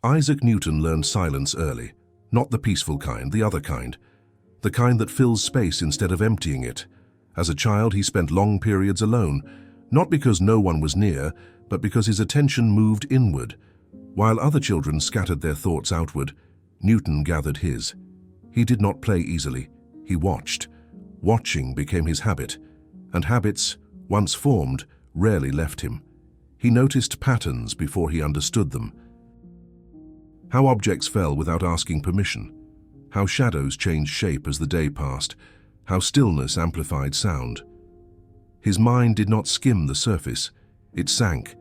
Isaac Newton learned silence early, not the peaceful kind, the other kind, the kind that fills space instead of emptying it. As a child, he spent long periods alone, not because no one was near, but because his attention moved inward. While other children scattered their thoughts outward, Newton gathered his. He did not play easily. He watched. Watching became his habit, and habits, once formed, rarely left him. He noticed patterns before he understood them. How objects fell without asking permission. How shadows changed shape as the day passed. How stillness amplified sound. His mind did not skim the surface. It sank.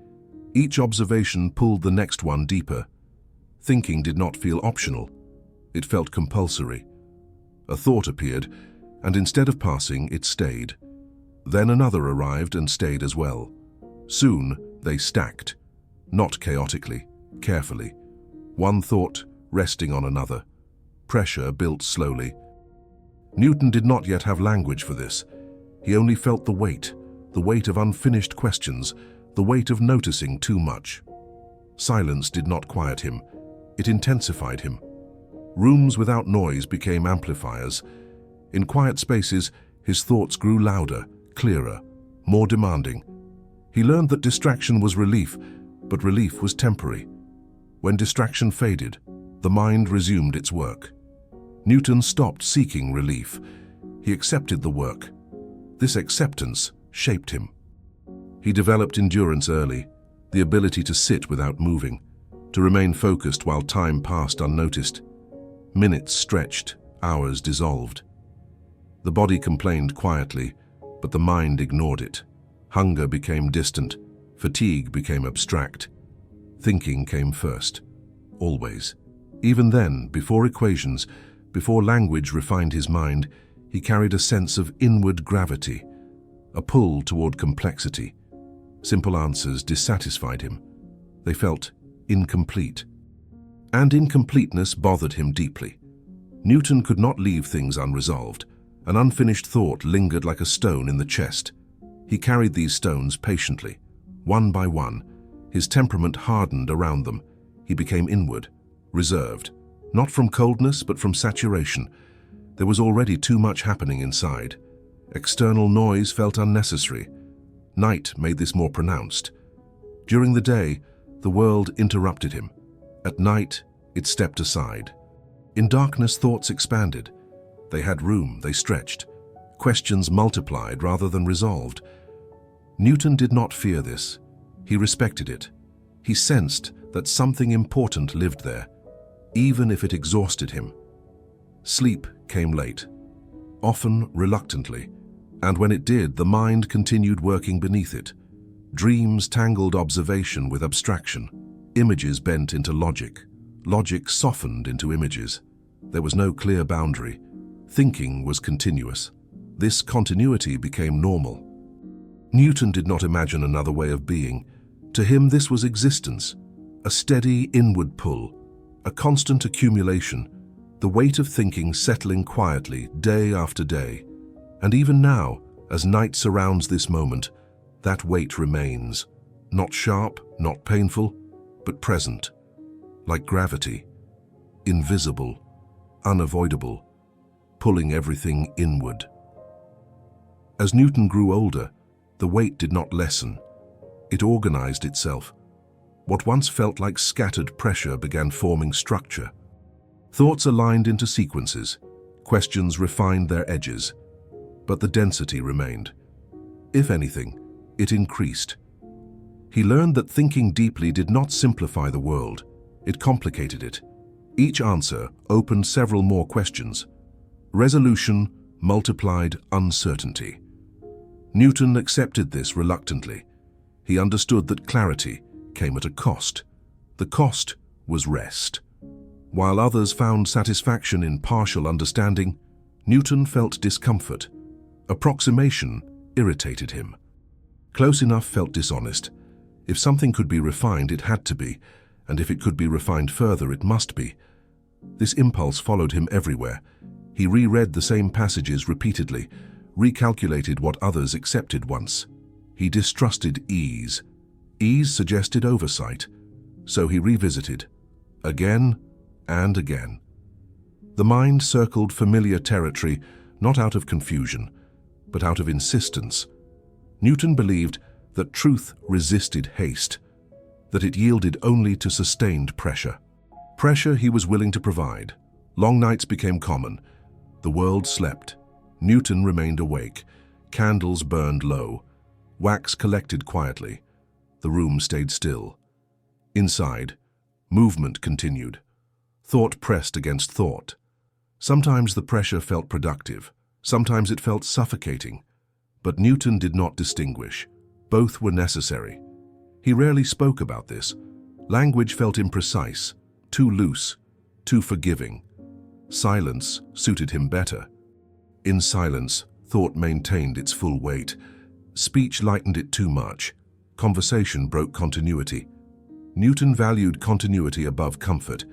Each observation pulled the next one deeper. Thinking did not feel optional. It felt compulsory. A thought appeared, and instead of passing, it stayed. Then another arrived and stayed as well. Soon, they stacked. Not chaotically, carefully. One thought resting on another. Pressure built slowly. Newton did not yet have language for this. He only felt the weight of unfinished questions, the weight of noticing too much. Silence did not quiet him. It intensified him. Rooms without noise became amplifiers. In quiet spaces, his thoughts grew louder, clearer, more demanding. He learned that distraction was relief, but relief was temporary. When distraction faded, the mind resumed its work. Newton stopped seeking relief. He accepted the work. This acceptance shaped him. He developed endurance early, the ability to sit without moving, to remain focused while time passed unnoticed. Minutes stretched, hours dissolved. The body complained quietly, but the mind ignored it. Hunger became distant, fatigue became abstract. Thinking came first, always. Even then, before equations, before language refined his mind, he carried a sense of inward gravity, a pull toward complexity. Simple answers dissatisfied him. They felt incomplete. And incompleteness bothered him deeply. Newton could not leave things unresolved. An unfinished thought lingered like a stone in the chest. He carried these stones patiently, one by one. His temperament hardened around them. He became inward, reserved, not from coldness but from saturation. There was already too much happening inside. External noise felt unnecessary. Night made this more pronounced. During the day, the world interrupted him. At night, it stepped aside. In darkness, thoughts expanded. They had room, they stretched. Questions multiplied rather than resolved. Newton did not fear this. He respected it. He sensed that something important lived there, even if it exhausted him. Sleep came late, often reluctantly, and when it did, the mind continued working beneath it. Dreams tangled observation with abstraction. Images bent into logic. Logic softened into images. There was no clear boundary. Thinking was continuous. This continuity became normal. Newton did not imagine another way of being. To him, this was existence, a steady inward pull, a constant accumulation, the weight of thinking settling quietly day after day. And even now, as night surrounds this moment, that weight remains, not sharp, not painful, but present, like gravity, invisible, unavoidable, pulling everything inward. As Newton grew older, the weight did not lessen. It organized itself. What once felt like scattered pressure began forming structure. Thoughts aligned into sequences. Questions refined their edges. But the density remained. If anything, it increased. He learned that thinking deeply did not simplify the world. It complicated it. Each answer opened several more questions. Resolution multiplied uncertainty. Newton accepted this reluctantly. He understood that clarity came at a cost. The cost was rest. While others found satisfaction in partial understanding, Newton felt discomfort. Approximation irritated him. Close enough felt dishonest. If something could be refined, it had to be, and if it could be refined further, it must be. This impulse followed him everywhere. He reread the same passages repeatedly, recalculated what others accepted once. He distrusted ease. Ease suggested oversight. So he revisited. again and again. The mind circled familiar territory, not out of confusion, but out of insistence. Newton believed that truth resisted haste, that it yielded only to sustained pressure. Pressure he was willing to provide. Long nights became common. The world slept. Newton remained awake. Candles burned low. Wax collected quietly. The room stayed still. Inside, movement continued. Thought pressed against thought. Sometimes the pressure felt productive. Sometimes it felt suffocating. But Newton did not distinguish. Both were necessary. He rarely spoke about this. Language felt imprecise, too loose, too forgiving. Silence suited him better. In silence, thought maintained its full weight. Speech lightened it too much. Conversation broke continuity. Newton valued continuity above comfort.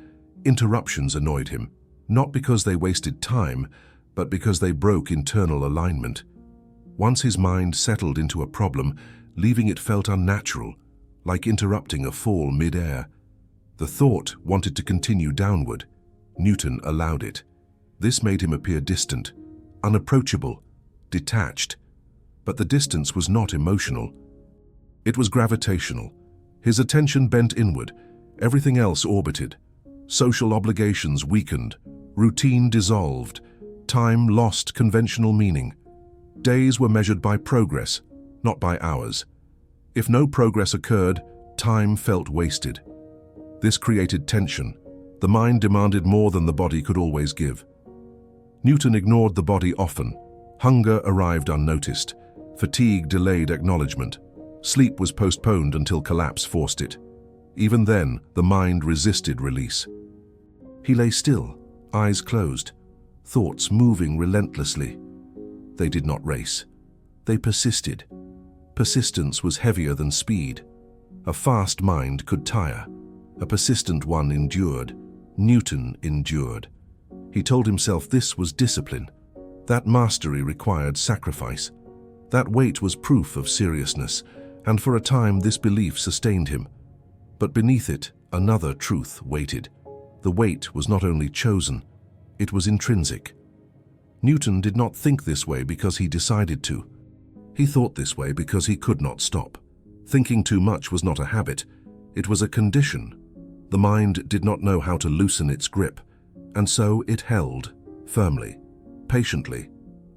Interruptions annoyed him, not because they wasted time, but because they broke internal alignment. Once his mind settled into a problem, leaving it felt unnatural, like interrupting a fall mid-air. The thought wanted to continue downward. Newton allowed it. This made him appear distant, unapproachable, detached. But the distance was not emotional. It was gravitational. His attention bent inward. Everything else orbited. Social obligations weakened. Routine dissolved. Time lost conventional meaning. Days were measured by progress, not by hours. If no progress occurred, time felt wasted. This created tension. The mind demanded more than the body could always give. Newton ignored the body often. Hunger arrived unnoticed. Fatigue delayed acknowledgement. Sleep was postponed until collapse forced it. Even then, the mind resisted release. He lay still, eyes closed, thoughts moving relentlessly. They did not race. They persisted. Persistence was heavier than speed. A fast mind could tire. A persistent one endured. Newton endured. He told himself this was discipline. That mastery required sacrifice. That weight was proof of seriousness, and for a time this belief sustained him. But beneath it, another truth waited. The weight was not only chosen, it was intrinsic. Newton did not think this way because he decided to. He thought this way because he could not stop. Thinking too much was not a habit, it was a condition. The mind did not know how to loosen its grip, and so it held, firmly, patiently,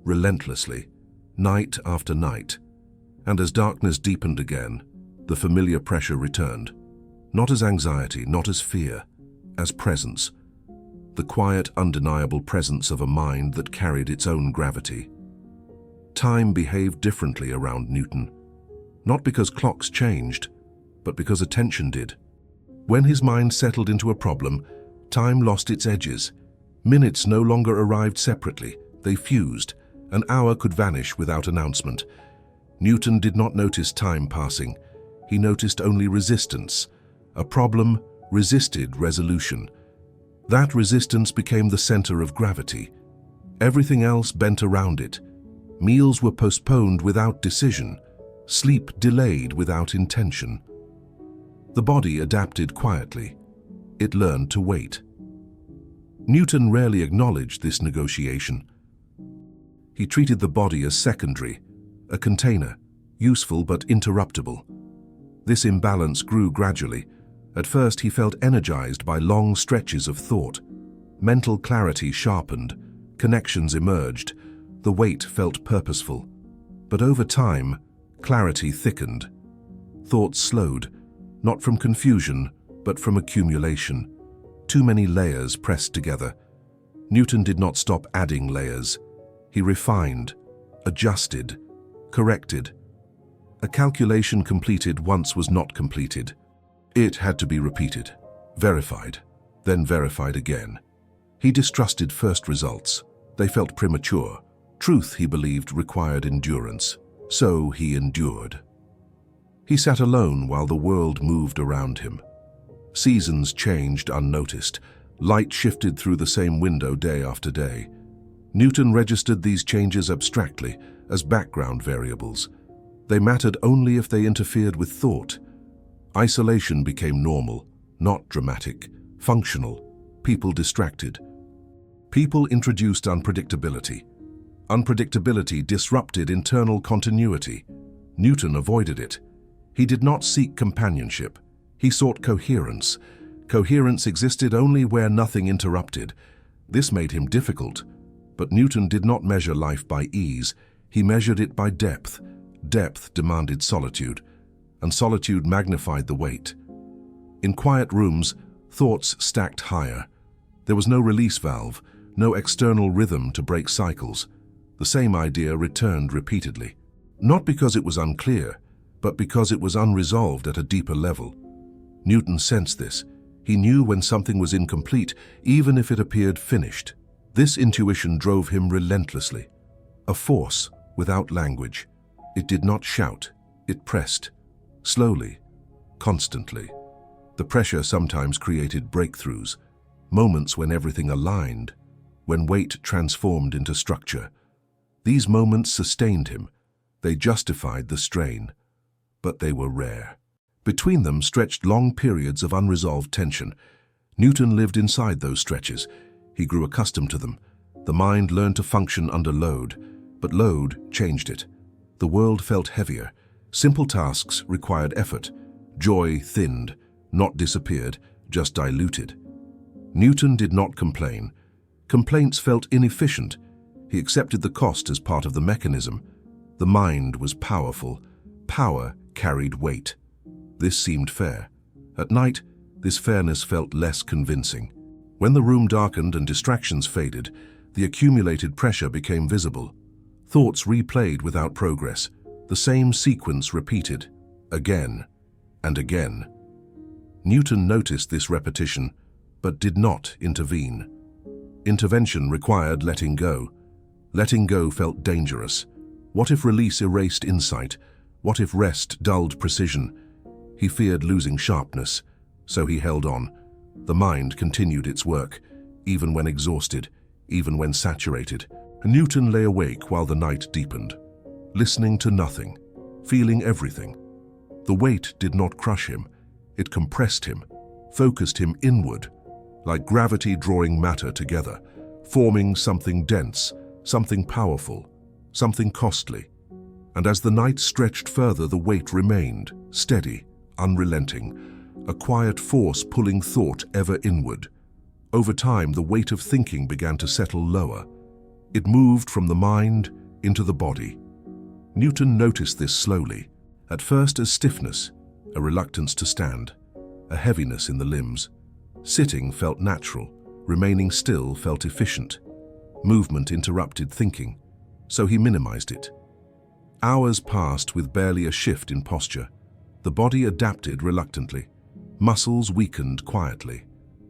relentlessly, night after night. And as darkness deepened again, the familiar pressure returned. Not as anxiety, not as fear, as presence. The quiet, undeniable presence of a mind that carried its own gravity. Time behaved differently around Newton, not because clocks changed, but because attention did. When his mind settled into a problem, time lost its edges. Minutes no longer arrived separately, they fused. An hour could vanish without announcement. Newton did not notice time passing. He noticed only resistance. A problem resisted resolution. That resistance became the center of gravity. Everything else bent around it. Meals were postponed without decision. Sleep delayed without intention. The body adapted quietly. It learned to wait. Newton rarely acknowledged this negotiation. He treated the body as secondary, a container, useful but interruptible. This imbalance grew gradually. At first he felt energized by long stretches of thought. Mental clarity sharpened, connections emerged, the weight felt purposeful. But over time, clarity thickened. Thoughts slowed, not from confusion, but from accumulation. Too many layers pressed together. Newton did not stop adding layers. He refined, adjusted, corrected. A calculation completed once was not completed. It had to be repeated, verified, then verified again. He distrusted first results. They felt premature. Truth, he believed, required endurance. So he endured. He sat alone while the world moved around him. Seasons changed unnoticed. Light shifted through the same window day after day. Newton registered these changes abstractly, as background variables. They mattered only if they interfered with thought. Isolation became normal, not dramatic. Functional. People distracted. People introduced unpredictability. Unpredictability disrupted internal continuity. Newton avoided it. He did not seek companionship. He sought coherence. Coherence existed only where nothing interrupted. This made him difficult. But Newton did not measure life by ease. He measured it by depth. Depth demanded solitude, and solitude magnified the weight. In quiet rooms, thoughts stacked higher. There was no release valve, no external rhythm to break cycles. The same idea returned repeatedly. Not because it was unclear, but because it was unresolved at a deeper level. Newton sensed this. He knew when something was incomplete, even if it appeared finished. This intuition drove him relentlessly. A force without language. It did not shout. It pressed. Slowly. Constantly. The pressure sometimes created breakthroughs. Moments when everything aligned. When weight transformed into structure. These moments sustained him. They justified the strain. But they were rare. Between them stretched long periods of unresolved tension. Newton lived inside those stretches. He grew accustomed to them. The mind learned to function under load, but load changed it. The world felt heavier. Simple tasks required effort. Joy thinned, not disappeared, just diluted. Newton did not complain. Complaints felt inefficient. He accepted the cost as part of the mechanism. The mind was powerful. Power carried weight. This seemed fair. At night, this fairness felt less convincing. When the room darkened and distractions faded, the accumulated pressure became visible. Thoughts replayed without progress. The same sequence repeated, again and again. Newton noticed this repetition, but did not intervene. Intervention required letting go. Letting go felt dangerous. What if release erased insight? What if rest dulled precision? He feared losing sharpness, so he held on. The mind continued its work, even when exhausted, even when saturated. Newton lay awake while the night deepened, listening to nothing, feeling everything. The weight did not crush him. It compressed him, focused him inward, like gravity drawing matter together, forming something dense, something powerful, something costly. And as the night stretched further, the weight remained, steady, unrelenting, a quiet force pulling thought ever inward. Over time, the weight of thinking began to settle lower. It moved from the mind into the body. Newton noticed this slowly, at first as stiffness, a reluctance to stand, a heaviness in the limbs. Sitting felt natural, remaining still felt efficient. Movement interrupted thinking, so he minimized it. Hours passed with barely a shift in posture. The body adapted reluctantly. Muscles weakened quietly.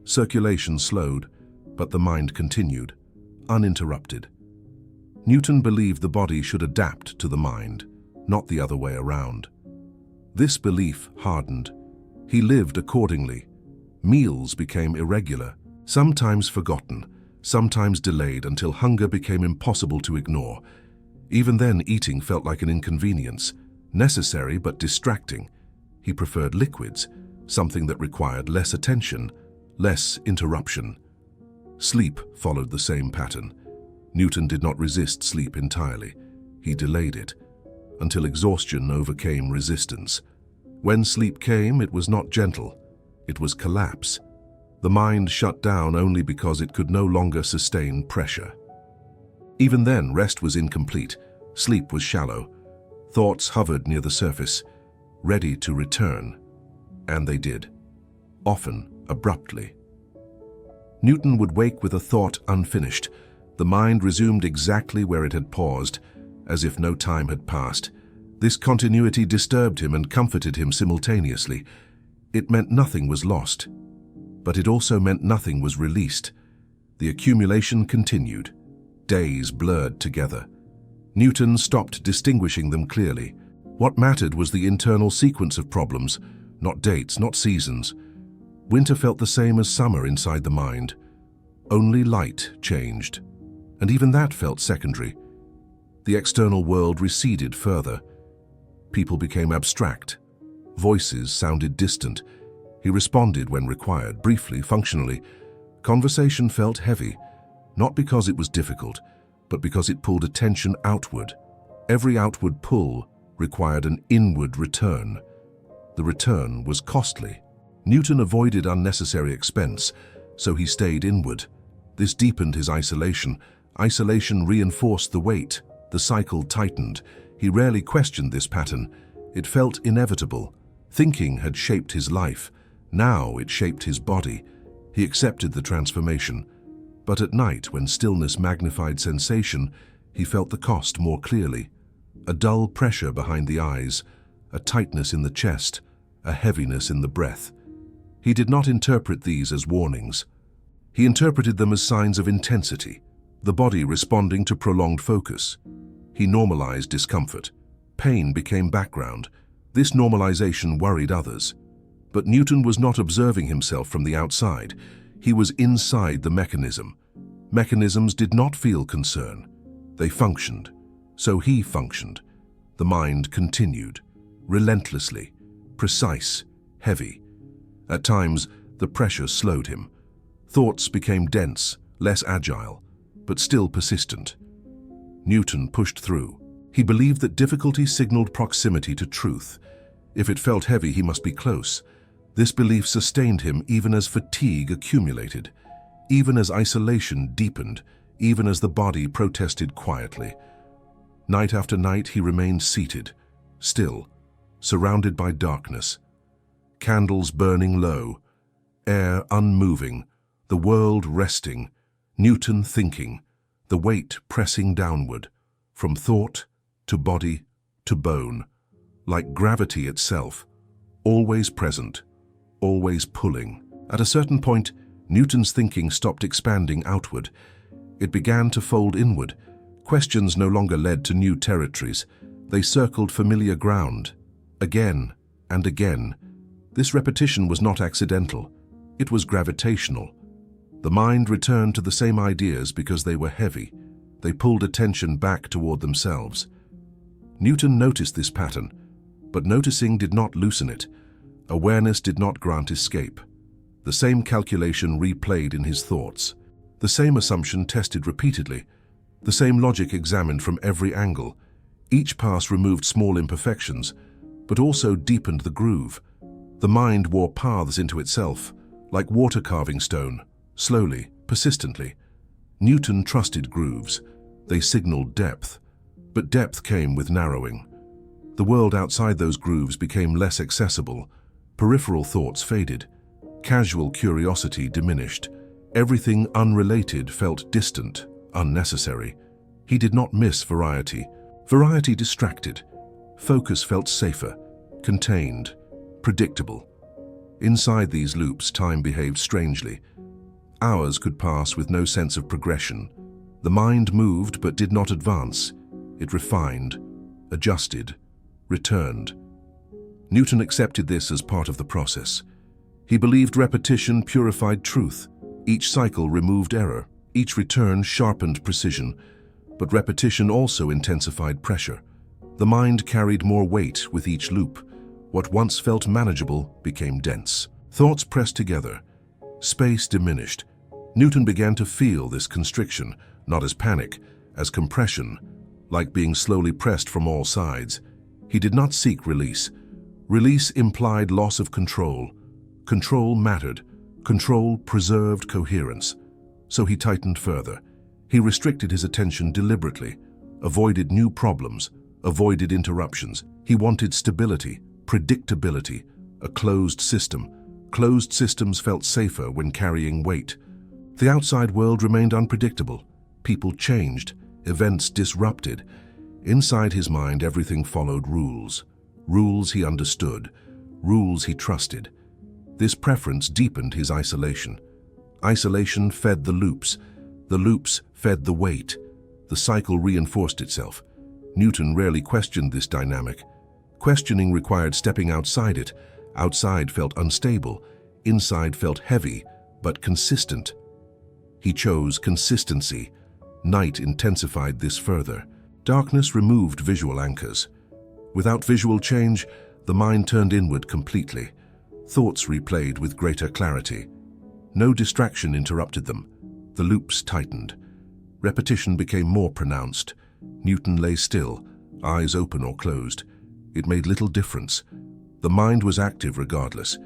Circulation slowed, but the mind continued, uninterrupted. Newton believed the body should adapt to the mind, not the other way around. This belief hardened. He lived accordingly. Meals became irregular, sometimes forgotten, sometimes delayed until hunger became impossible to ignore. Even then, eating felt like an inconvenience, necessary but distracting. He preferred liquids, something that required less attention, less interruption. Sleep followed the same pattern. Newton did not resist sleep entirely. He delayed it, until exhaustion overcame resistance. When sleep came, it was not gentle. It was collapse. The mind shut down only because it could no longer sustain pressure. Even then, rest was incomplete. Sleep was shallow. Thoughts hovered near the surface, ready to return. And they did. Often, abruptly. Newton would wake with a thought unfinished. The mind resumed exactly where it had paused, as if no time had passed. This continuity disturbed him and comforted him simultaneously. It meant nothing was lost, but it also meant nothing was released. The accumulation continued. Days blurred together. Newton stopped distinguishing them clearly. What mattered was the internal sequence of problems, not dates, not seasons. Winter felt the same as summer inside the mind. Only light changed, and even that felt secondary. The external world receded further. People became abstract. Voices sounded distant. He responded when required, briefly, functionally. Conversation felt heavy, not because it was difficult, but because it pulled attention outward. Every outward pull required an inward return. The return was costly. Newton avoided unnecessary expense, so he stayed inward. This deepened his isolation. Isolation reinforced the weight. The cycle tightened. He rarely questioned this pattern. It felt inevitable. Thinking had shaped his life. Now it shaped his body. He accepted the transformation. But at night, when stillness magnified sensation, he felt the cost more clearly. A dull pressure behind the eyes, a tightness in the chest, a heaviness in the breath. He did not interpret these as warnings. He interpreted them as signs of intensity, the body responding to prolonged focus. He normalized discomfort. Pain became background. This normalization worried others. But Newton was not observing himself from the outside. He was inside the mechanism. Mechanisms did not feel concern. They functioned. So he functioned. The mind continued, relentlessly, precise, heavy. At times, the pressure slowed him. Thoughts became dense, less agile, but still persistent. Newton pushed through. He believed that difficulty signaled proximity to truth. If it felt heavy, he must be close. This belief sustained him even as fatigue accumulated, even as isolation deepened, even as the body protested quietly. Night after night, he remained seated, still, surrounded by darkness. Candles burning low, air unmoving, the world resting, Newton thinking, the weight pressing downward, from thought to body to bone, like gravity itself, always present, always pulling. At a certain point, Newton's thinking stopped expanding outward. It began to fold inward. Questions no longer led to new territories. They circled familiar ground, again and again. This repetition was not accidental. It was gravitational. The mind returned to the same ideas because they were heavy. They pulled attention back toward themselves. Newton noticed this pattern, but noticing did not loosen it. Awareness did not grant escape. The same calculation replayed in his thoughts. The same assumption tested repeatedly. The same logic examined from every angle. Each pass removed small imperfections, but also deepened the groove. The mind wore paths into itself, like water carving stone, slowly, persistently. Newton trusted grooves. They signaled depth, but depth came with narrowing. The world outside those grooves became less accessible. Peripheral thoughts faded. Casual curiosity diminished. Everything unrelated felt distant, unnecessary. He did not miss variety. Variety distracted. Focus felt safer, contained, predictable. Inside these loops, time behaved strangely. Hours could pass with no sense of progression. The mind moved but did not advance. It refined, adjusted, returned. Newton accepted this as part of the process. He believed repetition purified truth. Each cycle removed error. Each return sharpened precision. But repetition also intensified pressure. The mind carried more weight with each loop. What once felt manageable became dense. Thoughts pressed together. Space diminished. Newton began to feel this constriction, not as panic, as compression, like being slowly pressed from all sides. He did not seek release. Release implied loss of control. Control mattered. Control preserved coherence. So he tightened further. He restricted his attention deliberately, avoided new problems, avoided interruptions. He wanted stability, predictability, a closed system. Closed systems felt safer when carrying weight. The outside world remained unpredictable. People changed, events disrupted. Inside his mind, everything followed rules. Rules he understood, rules he trusted. This preference deepened his isolation. Isolation fed the loops fed the weight. The cycle reinforced itself. Newton rarely questioned this dynamic. Questioning required stepping outside it. Outside felt unstable, inside felt heavy, but consistent. He chose consistency. Night intensified this further. Darkness removed visual anchors. Without visual change, the mind turned inward completely. Thoughts replayed with greater clarity. No distraction interrupted them. The loops tightened. Repetition became more pronounced. Newton lay still, eyes open or closed. It made little difference. The mind was active regardless.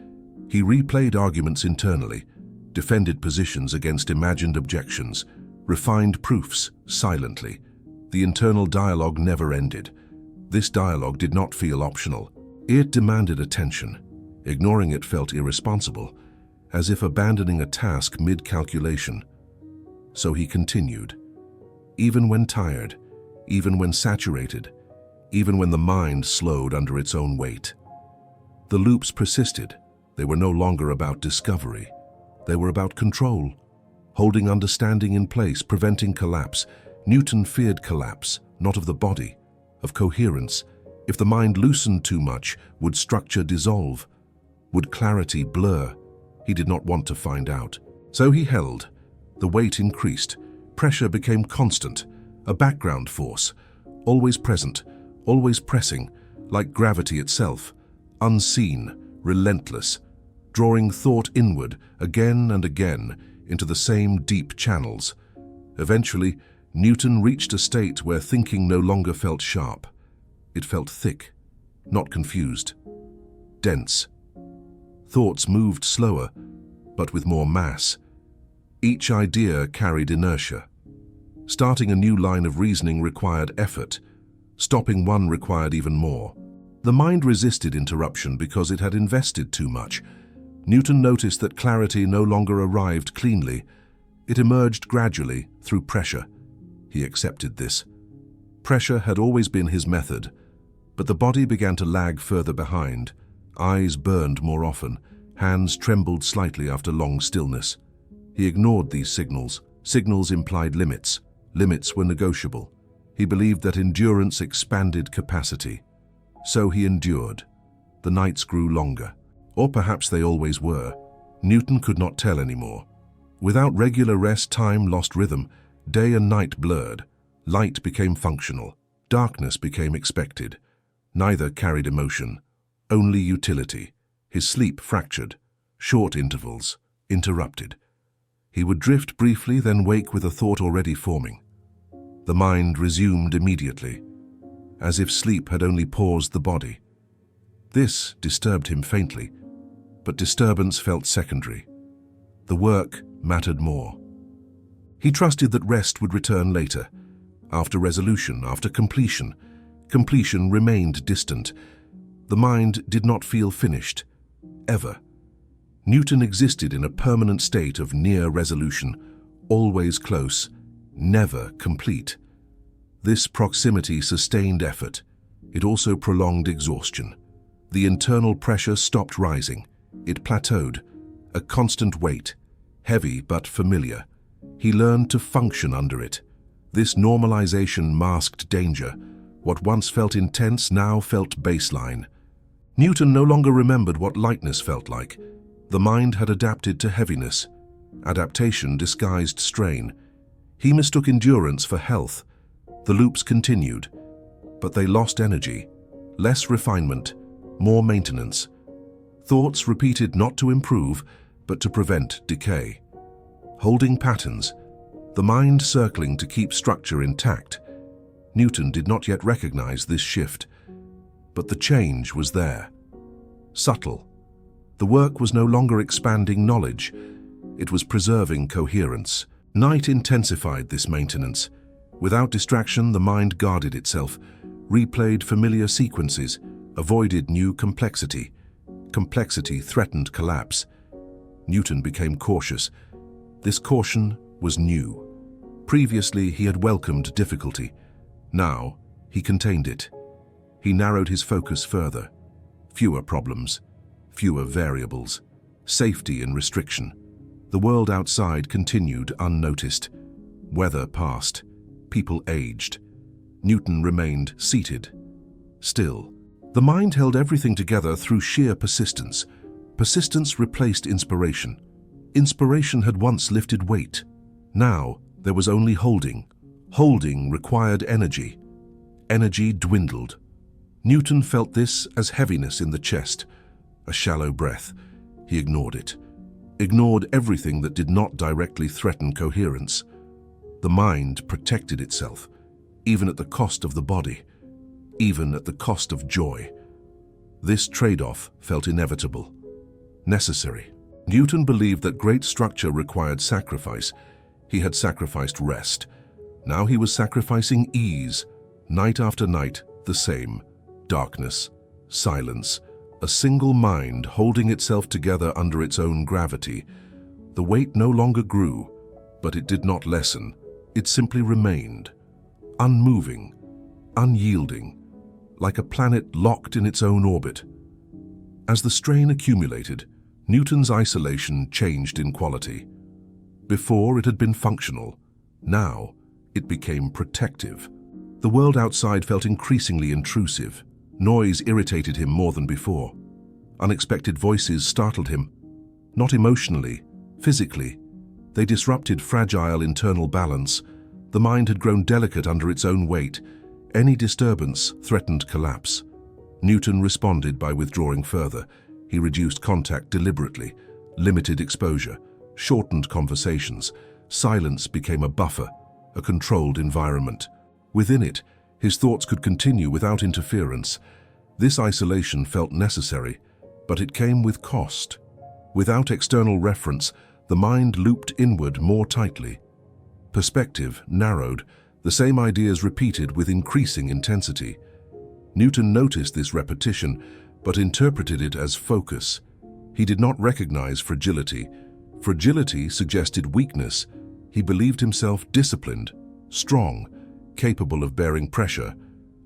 He replayed arguments internally, defended positions against imagined objections, refined proofs silently. The internal dialogue never ended. This dialogue did not feel optional. It demanded attention. Ignoring it felt irresponsible, as if abandoning a task mid-calculation. So he continued. Even when tired, even when saturated, even when the mind slowed under its own weight. The loops persisted. They were no longer about discovery. They were about control, holding understanding in place, preventing collapse. Newton feared collapse, not of the body, of coherence. If the mind loosened too much, would structure dissolve? Would clarity blur? He did not want to find out. So he held. The weight increased. Pressure became constant, a background force, always present, always pressing, like gravity itself, unseen, relentless, drawing thought inward again and again into the same deep channels. Eventually, Newton reached a state where thinking no longer felt sharp. It felt thick, not confused, dense. Thoughts moved slower, but with more mass. Each idea carried inertia. Starting a new line of reasoning required effort. Stopping one required even more. The mind resisted interruption because it had invested too much. Newton noticed that clarity no longer arrived cleanly. It emerged gradually, through pressure. He accepted this. Pressure had always been his method, but the body began to lag further behind. Eyes burned more often. Hands trembled slightly after long stillness. He ignored these signals. Signals implied limits. Limits were negotiable. He believed that endurance expanded capacity. So he endured. The nights grew longer. Or perhaps they always were. Newton could not tell anymore. Without regular rest, time lost rhythm. Day and night blurred. Light became functional. Darkness became expected. Neither carried emotion, only utility. His sleep fractured. Short intervals, interrupted. He would drift briefly, then wake with a thought already forming. The mind resumed immediately, as if sleep had only paused the body. This disturbed him faintly, but disturbance felt secondary. The work mattered more. He trusted that rest would return later, after resolution, after completion. Completion remained distant. The mind did not feel finished, ever. Newton existed in a permanent state of near resolution, always close, never complete. This proximity sustained effort. It also prolonged exhaustion. The internal pressure stopped rising. It plateaued, a constant weight, heavy but familiar. He learned to function under it. This normalization masked danger. What once felt intense now felt baseline. Newton no longer remembered what lightness felt like. The mind had adapted to heaviness. Adaptation disguised strain. He mistook endurance for health. The loops continued, but they lost energy. Less refinement, more maintenance. Thoughts repeated not to improve, but to prevent decay. Holding patterns, the mind circling to keep structure intact. Newton did not yet recognize this shift, but the change was there. Subtle. The work was no longer expanding knowledge. It was preserving coherence. Night intensified this maintenance. Without distraction, the mind guarded itself, replayed familiar sequences, avoided new complexity. Complexity threatened collapse. Newton became cautious. This caution was new. Previously, he had welcomed difficulty. Now, he contained it. He narrowed his focus further. Fewer problems, fewer variables, safety and restriction. The world outside continued unnoticed. Weather passed. People aged. Newton remained seated, still. The mind held everything together through sheer persistence. Persistence replaced inspiration. Inspiration had once lifted weight. Now, there was only holding. Holding required energy. Energy dwindled. Newton felt this as heaviness in the chest, a shallow breath. He ignored it. Ignored everything that did not directly threaten coherence. The mind protected itself, even at the cost of the body, even at the cost of joy. This trade-off felt inevitable, necessary. Newton believed that great structure required sacrifice. He had sacrificed rest. Now he was sacrificing ease. Night after night, the same. Darkness, silence, a single mind holding itself together under its own gravity. The weight no longer grew, but it did not lessen. It simply remained, unmoving, unyielding, like a planet locked in its own orbit. As the strain accumulated, Newton's isolation changed in quality. Before, it had been functional. Now, it became protective. The world outside felt increasingly intrusive. Noise irritated him more than before. Unexpected voices startled him. Not emotionally, physically. They disrupted fragile internal balance. The mind had grown delicate under its own weight. Any disturbance threatened collapse. Newton responded by withdrawing further. He reduced contact deliberately, limited exposure, shortened conversations. Silence became a buffer, a controlled environment. Within it, his thoughts could continue without interference. This isolation felt necessary, but it came with cost. Without external reference, the mind looped inward more tightly. Perspective narrowed, the same ideas repeated with increasing intensity. Newton noticed this repetition, but interpreted it as focus. He did not recognize fragility. Fragility suggested weakness. He believed himself disciplined, strong, capable of bearing pressure,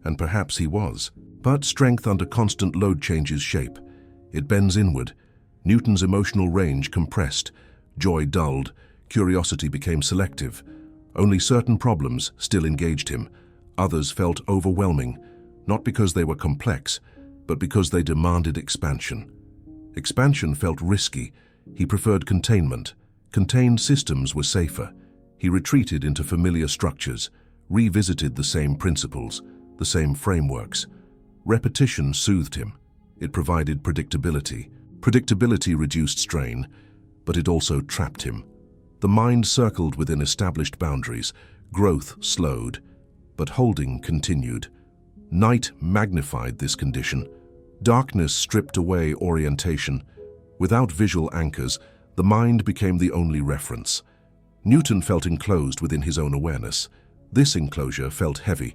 and perhaps he was. But strength under constant load changes shape. It bends inward. Newton's emotional range compressed. Joy dulled. Curiosity became selective. Only certain problems still engaged him. Others felt overwhelming, not because they were complex, but because they demanded expansion. Expansion felt risky. He preferred containment. Contained systems were safer. He retreated into familiar structures, revisited the same principles, the same frameworks. Repetition soothed him. It provided predictability. Predictability reduced strain, but it also trapped him. The mind circled within established boundaries. Growth slowed, but holding continued. Night magnified this condition. Darkness stripped away orientation. Without visual anchors, the mind became the only reference. Newton felt enclosed within his own awareness. This enclosure felt heavy,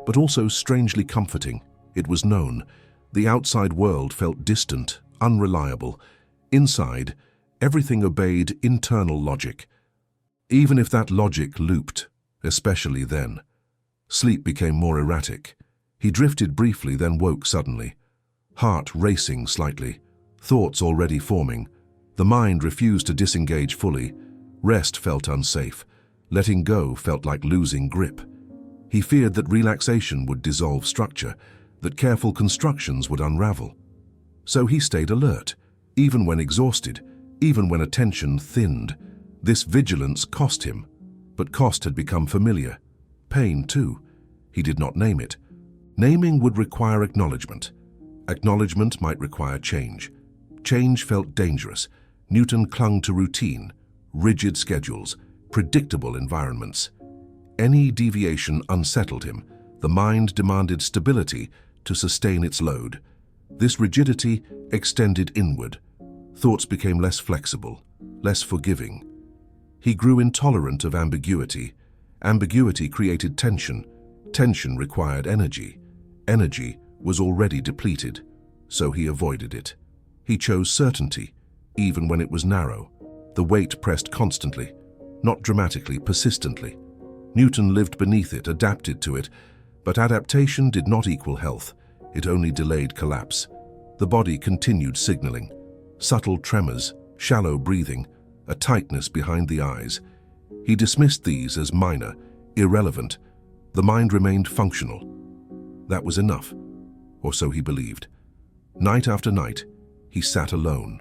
but also strangely comforting. It was known. The outside world felt distant, unreliable. Inside, everything obeyed internal logic. Even if that logic looped, especially then. Sleep became more erratic. He drifted briefly, then woke suddenly. Heart racing slightly, thoughts already forming. The mind refused to disengage fully. Rest felt unsafe. Letting go felt like losing grip. He feared that relaxation would dissolve structure, that careful constructions would unravel. So he stayed alert, even when exhausted, even when attention thinned. This vigilance cost him, but cost had become familiar. Pain, too. He did not name it. Naming would require acknowledgement. Acknowledgement might require change. Change felt dangerous. Newton clung to routine, rigid schedules, predictable environments. Any deviation unsettled him. The mind demanded stability to sustain its load. This rigidity extended inward. Thoughts became less flexible, less forgiving. He grew intolerant of ambiguity. Ambiguity created tension. Tension required energy. Energy was already depleted, so he avoided it. He chose certainty, even when it was narrow. The weight pressed constantly, not dramatically, persistently. Newton lived beneath it, adapted to it, but adaptation did not equal health. It only delayed collapse. The body continued signaling. Subtle tremors, shallow breathing, a tightness behind the eyes. He dismissed these as minor, irrelevant. The mind remained functional. That was enough, or so he believed. Night after night, he sat alone,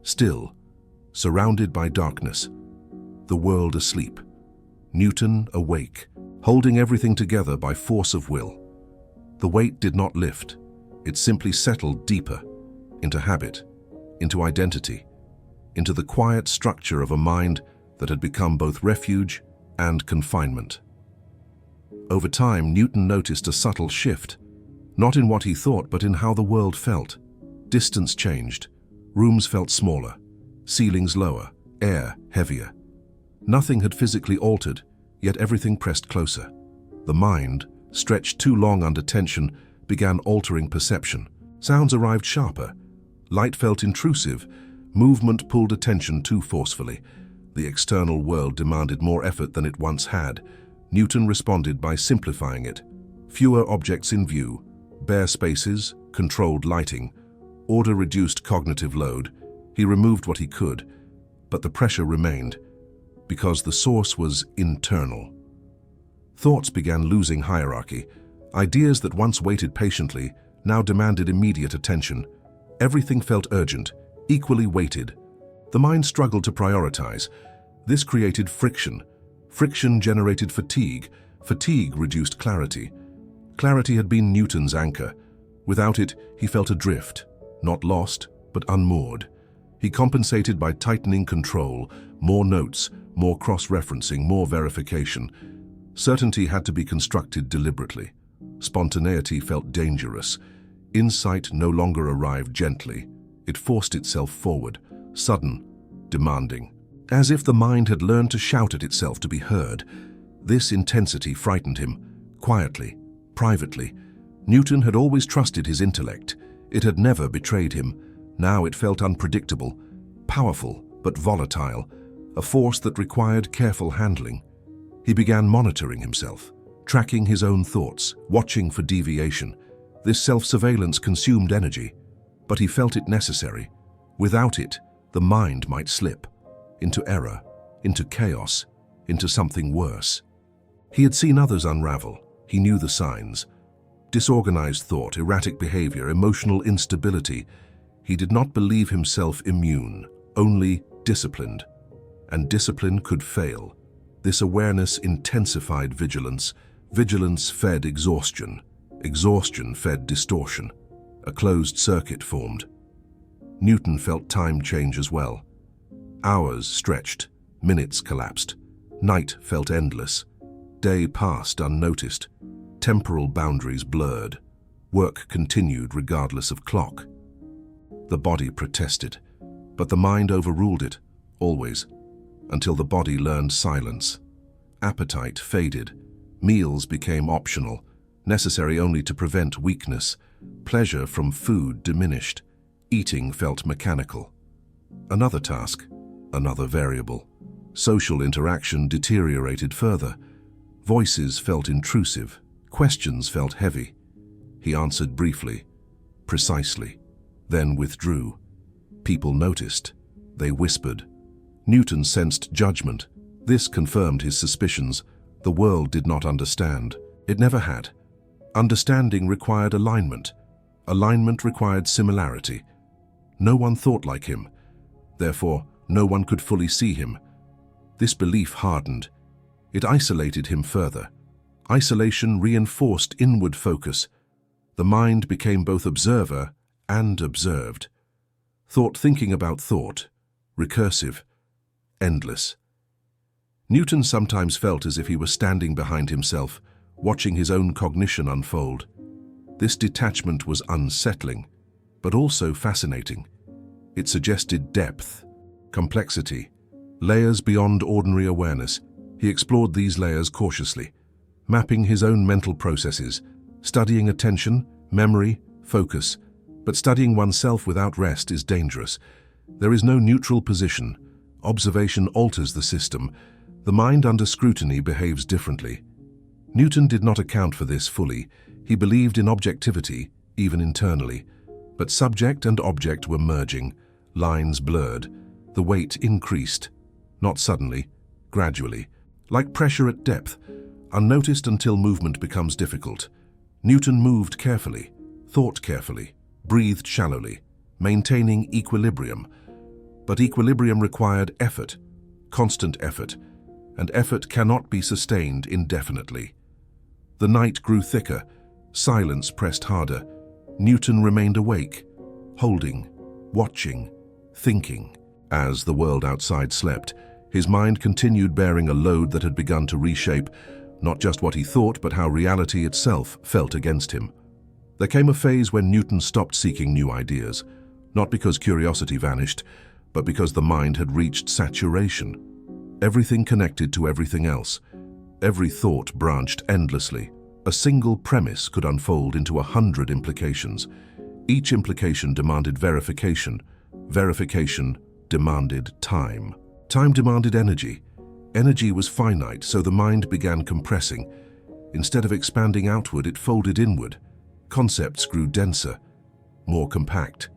still, surrounded by darkness, the world asleep. Newton awake, holding everything together by force of will. The weight did not lift. It simply settled deeper, into habit, into identity. into the quiet structure of a mind that had become both refuge and confinement. Over time, Newton noticed a subtle shift, not in what he thought, but in how the world felt. Distance changed. Rooms felt smaller, ceilings lower, air heavier. Nothing had physically altered, yet everything pressed closer. The mind, stretched too long under tension, began altering perception. Sounds arrived sharper. Light felt intrusive. Movement pulled attention too forcefully. The external world demanded more effort than it once had. Newton responded by simplifying it. Fewer objects in view, bare spaces, controlled lighting. Order reduced cognitive load. He removed what he could, but the pressure remained, because the source was internal. Thoughts began losing hierarchy. Ideas that once waited patiently now demanded immediate attention. Everything felt urgent, equally weighted. The mind struggled to prioritize. This created friction. Friction generated fatigue. Fatigue reduced clarity. Clarity had been Newton's anchor. Without it, he felt adrift, not lost, but unmoored. He compensated by tightening control, more notes, more cross-referencing, more verification. Certainty had to be constructed deliberately. Spontaneity felt dangerous. Insight no longer arrived gently. It forced itself forward, sudden, demanding. As if the mind had learned to shout at itself to be heard. This intensity frightened him, quietly, privately. Newton had always trusted his intellect. It had never betrayed him. Now it felt unpredictable, powerful but volatile, a force that required careful handling. He began monitoring himself, tracking his own thoughts, watching for deviation. This self-surveillance consumed energy, but he felt it necessary. Without it, the mind might slip into error, into chaos, into something worse. He had seen others unravel. He knew the signs. Disorganized thought, erratic behavior, emotional instability. He did not believe himself immune, only disciplined. And discipline could fail. This awareness intensified vigilance. Vigilance fed exhaustion. Exhaustion fed distortion. A closed circuit formed. Newton felt time change as well. Hours stretched, minutes collapsed. Night felt endless. Day passed unnoticed. Temporal boundaries blurred. Work continued regardless of clock. The body protested, but the mind overruled it, always, until the body learned silence. Appetite faded. Meals became optional, necessary only to prevent weakness. Pleasure from food diminished. Eating felt mechanical. Another task, another variable. Social interaction deteriorated further. Voices felt intrusive. Questions felt heavy. He answered briefly, precisely, then withdrew. People noticed. They whispered. Newton sensed judgment. This confirmed his suspicions. The world did not understand. It never had. Understanding required alignment. Alignment required similarity. No one thought like him. Therefore, no one could fully see him. This belief hardened. It isolated him further. Isolation reinforced inward focus. The mind became both observer and observed. Thought thinking about thought, recursive, endless. Newton sometimes felt as if he were standing behind himself, watching his own cognition unfold. This detachment was unsettling, but also fascinating. It suggested depth, complexity, layers beyond ordinary awareness. He explored these layers cautiously, mapping his own mental processes, studying attention, memory, focus. But studying oneself without rest is dangerous. There is no neutral position. Observation alters the system. The mind under scrutiny behaves differently. Newton did not account for this fully. He believed in objectivity, even internally. But subject and object were merging. Lines blurred. The weight increased. Not suddenly, gradually. Like pressure at depth, unnoticed until movement becomes difficult. Newton moved carefully, thought carefully, breathed shallowly, maintaining equilibrium. But equilibrium required effort, constant effort, and effort cannot be sustained indefinitely. The night grew thicker, silence pressed harder. Newton remained awake, holding, watching, thinking. As the world outside slept, his mind continued bearing a load that had begun to reshape not just what he thought, but how reality itself felt against him. There came a phase when Newton stopped seeking new ideas, not because curiosity vanished, but because the mind had reached saturation. Everything connected to everything else. Every thought branched endlessly. A single premise could unfold into 100 implications. Each implication demanded verification. Verification demanded time. Time demanded energy. Energy was finite, so the mind began compressing. Instead of expanding outward, it folded inward. Concepts grew denser, more compact.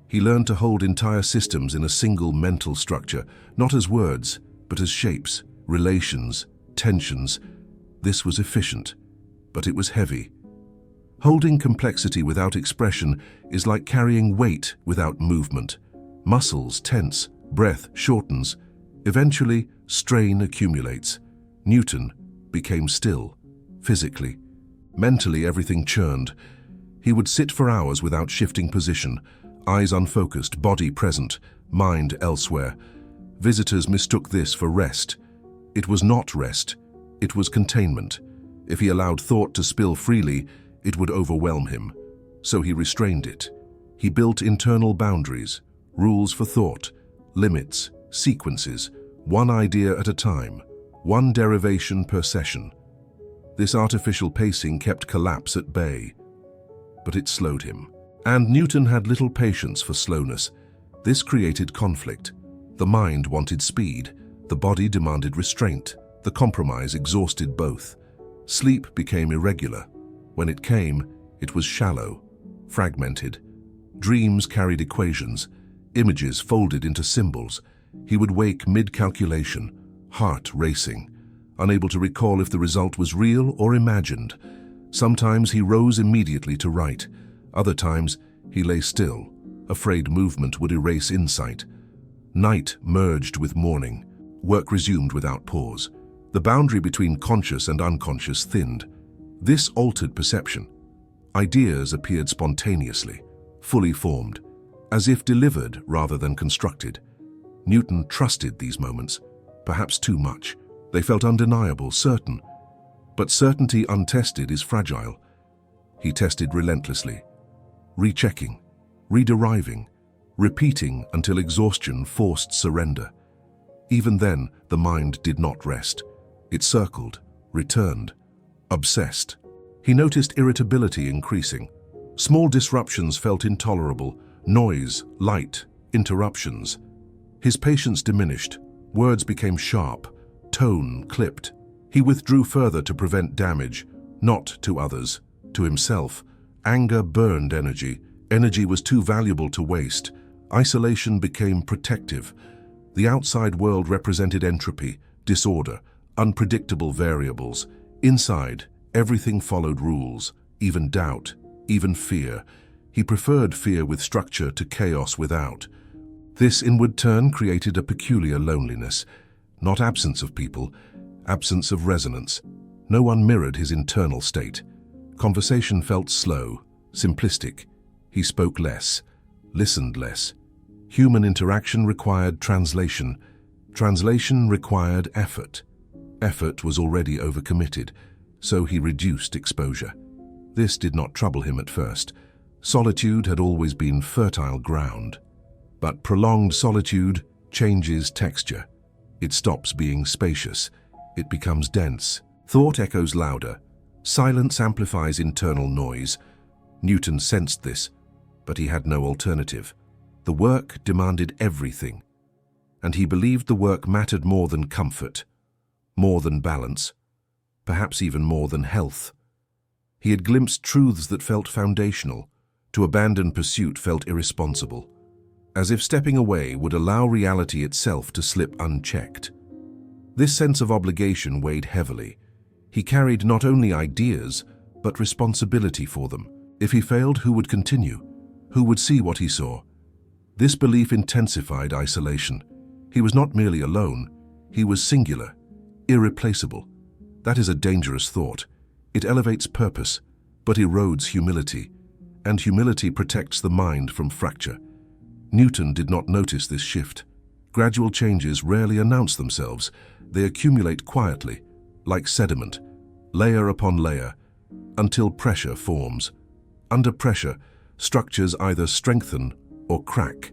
He learned to hold entire systems in a single mental structure, not as words, but as shapes, relations, tensions. This was efficient, but it was heavy. Holding complexity without expression is like carrying weight without movement. Muscles tense, breath shortens. Eventually, strain accumulates. Newton became still, physically. Mentally, everything churned. He would sit for hours without shifting position, eyes unfocused, body present, mind elsewhere. Visitors mistook this for rest. It was not rest, it was containment. If he allowed thought to spill freely, it would overwhelm him. So he restrained it. He built internal boundaries, rules for thought, limits, sequences, one idea at a time, one derivation per session. This artificial pacing kept collapse at bay, but it slowed him. And Newton had little patience for slowness. This created conflict. The mind wanted speed, the body demanded restraint. The compromise exhausted both. Sleep became irregular. When it came, it was shallow, fragmented. Dreams carried equations, images folded into symbols. He would wake mid-calculation, heart racing, unable to recall if the result was real or imagined. Sometimes he rose immediately to write. Other times he lay still, afraid movement would erase insight. Night merged with morning. Work resumed without pause. The boundary between conscious and unconscious thinned. This altered perception. Ideas appeared spontaneously, fully formed, as if delivered rather than constructed. Newton trusted these moments, perhaps too much. They felt undeniable, certain. But certainty untested is fragile. He tested relentlessly, rechecking, rederiving, repeating until exhaustion forced surrender. Even then, the mind did not rest. It circled, returned, obsessed. He noticed irritability increasing. Small disruptions felt intolerable, noise, light, interruptions. His patience diminished, words became sharp, tone clipped. He withdrew further to prevent damage, not to others, to himself. Anger burned energy. Energy was too valuable to waste. Isolation became protective. The outside world represented entropy, disorder, unpredictable variables. Inside, everything followed rules, even doubt, even fear. He preferred fear with structure to chaos without. This inward turn created a peculiar loneliness, not absence of people, absence of resonance. No one mirrored his internal state. Conversation felt slow, simplistic. He spoke less, listened less. Human interaction required translation. Translation required effort. Effort was already overcommitted, so he reduced exposure. This did not trouble him at first. Solitude had always been fertile ground. But prolonged solitude changes texture. It stops being spacious. It becomes dense. Thought echoes louder. Silence amplifies internal noise. Newton sensed this, but he had no alternative. The work demanded everything, and he believed the work mattered more than comfort, more than balance, perhaps even more than health. He had glimpsed truths that felt foundational. To abandon pursuit felt irresponsible, as if stepping away would allow reality itself to slip unchecked. This sense of obligation weighed heavily. He carried not only ideas, but responsibility for them. If he failed, who would continue? Who would see what he saw? This belief intensified isolation. He was not merely alone, he was singular, irreplaceable. That is a dangerous thought. It elevates purpose, but erodes humility, and humility protects the mind from fracture. Newton did not notice this shift. Gradual changes rarely announce themselves. They accumulate quietly, like sediment, layer upon layer, until pressure forms. Under pressure, structures either strengthen or crack.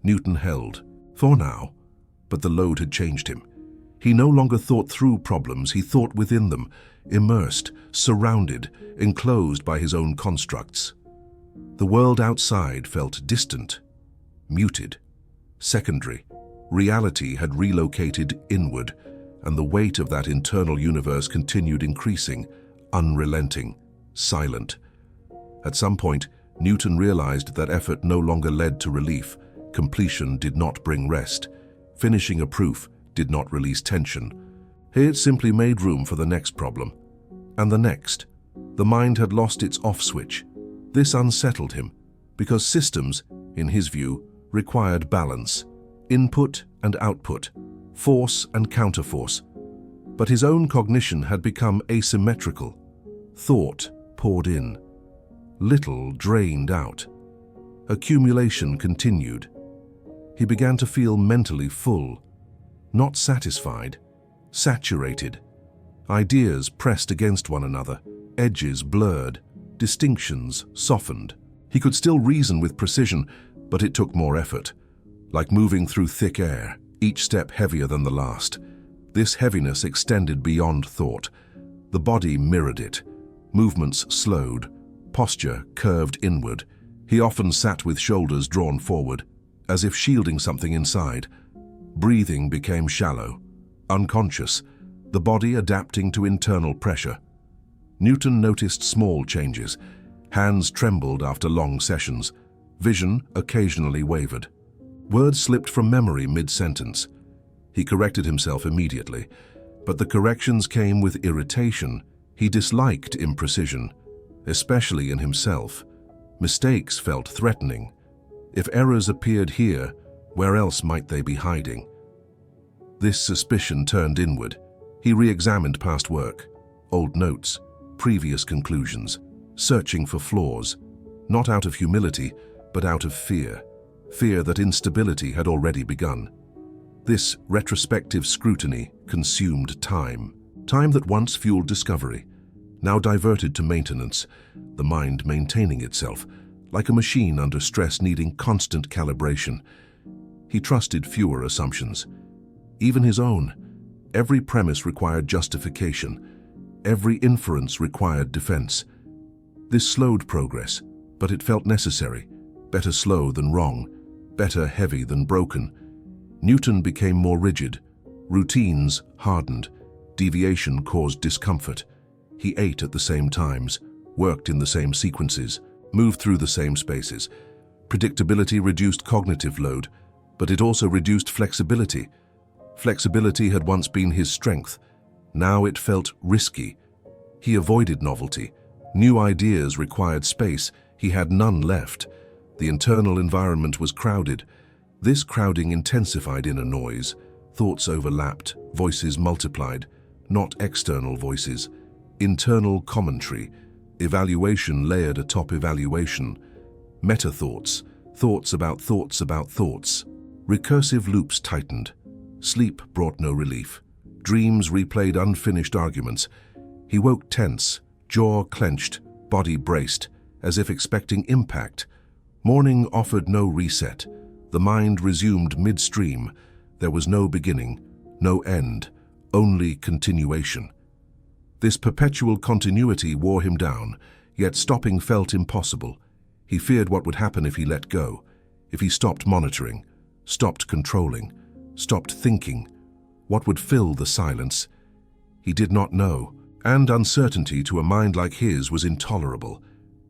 Newton held, for now, but the load had changed him. He no longer thought through problems, he thought within them, immersed, surrounded, enclosed by his own constructs. The world outside felt distant, muted, secondary. Reality had relocated inward, and the weight of that internal universe continued increasing, unrelenting, silent. At some point, Newton realized that effort no longer led to relief. Completion did not bring rest. Finishing a proof did not release tension. It simply made room for the next problem. And the next. The mind had lost its off switch. This unsettled him, because systems, in his view, required balance. Input and output, force and counterforce. But his own cognition had become asymmetrical. Thought poured in. Little drained out. Accumulation continued. He began to feel mentally full, not satisfied, saturated. Ideas pressed against one another, edges blurred, distinctions softened. He could still reason with precision, but it took more effort. Like moving through thick air, each step heavier than the last. This heaviness extended beyond thought. The body mirrored it. Movements slowed, posture curved inward. He often sat with shoulders drawn forward, as if shielding something inside. Breathing became shallow, unconscious, the body adapting to internal pressure. Newton noticed small changes. Hands trembled after long sessions. Vision occasionally wavered. Words slipped from memory mid-sentence. He corrected himself immediately, but the corrections came with irritation. He disliked imprecision, especially in himself. Mistakes felt threatening. If errors appeared here, where else might they be hiding? This suspicion turned inward. He re-examined past work, old notes, previous conclusions, searching for flaws, not out of humility, but out of fear. Fear that instability had already begun. This retrospective scrutiny consumed time. Time that once fueled discovery, now diverted to maintenance, the mind maintaining itself, like a machine under stress needing constant calibration. He trusted fewer assumptions. Even his own. Every premise required justification. Every inference required defense. This slowed progress, but it felt necessary. Better slow than wrong. Better heavy than broken. Newton became more rigid. Routines hardened. Deviation caused discomfort. He ate at the same times, worked in the same sequences, moved through the same spaces. Predictability reduced cognitive load, but it also reduced flexibility. Flexibility had once been his strength. Now it felt risky. He avoided novelty. New ideas required space. He had none left. The internal environment was crowded. This crowding intensified inner noise. Thoughts overlapped, voices multiplied, not external voices. Internal commentary, evaluation layered atop evaluation. Meta-thoughts, thoughts about thoughts about thoughts. Recursive loops tightened. Sleep brought no relief. Dreams replayed unfinished arguments. He woke tense, jaw clenched, body braced, as if expecting impact. Morning offered no reset. The mind resumed midstream. There was no beginning, no end, only continuation. This perpetual continuity wore him down, yet stopping felt impossible. He feared what would happen if he let go, if he stopped monitoring, stopped controlling, stopped thinking. What would fill the silence? He did not know, and uncertainty to a mind like his was intolerable.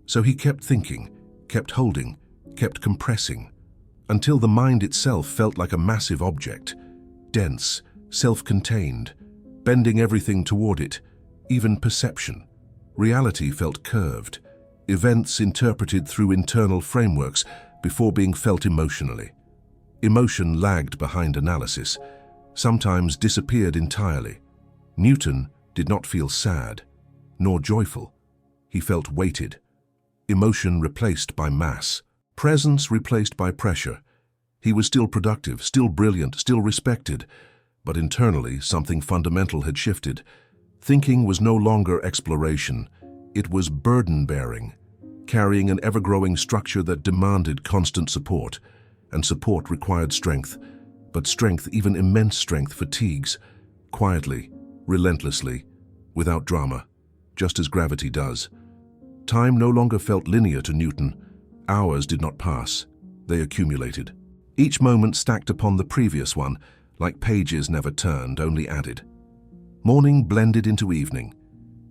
So he kept thinking, kept holding, kept compressing, until the mind itself felt like a massive object, dense, self-contained, bending everything toward it, even perception. Reality felt curved, events interpreted through internal frameworks before being felt emotionally. Emotion lagged behind analysis, sometimes disappeared entirely. Newton did not feel sad, nor joyful. He felt weighted. Emotion replaced by mass. Presence replaced by pressure. He was still productive, still brilliant, still respected, but internally something fundamental had shifted. Thinking was no longer exploration, it was burden-bearing, carrying an ever-growing structure that demanded constant support, and support required strength. But strength, even immense strength, fatigues, quietly, relentlessly, without drama, just as gravity does. Time no longer felt linear to Newton. Hours did not pass, they accumulated. Each moment stacked upon the previous one, like pages never turned, only added. Morning blended into evening.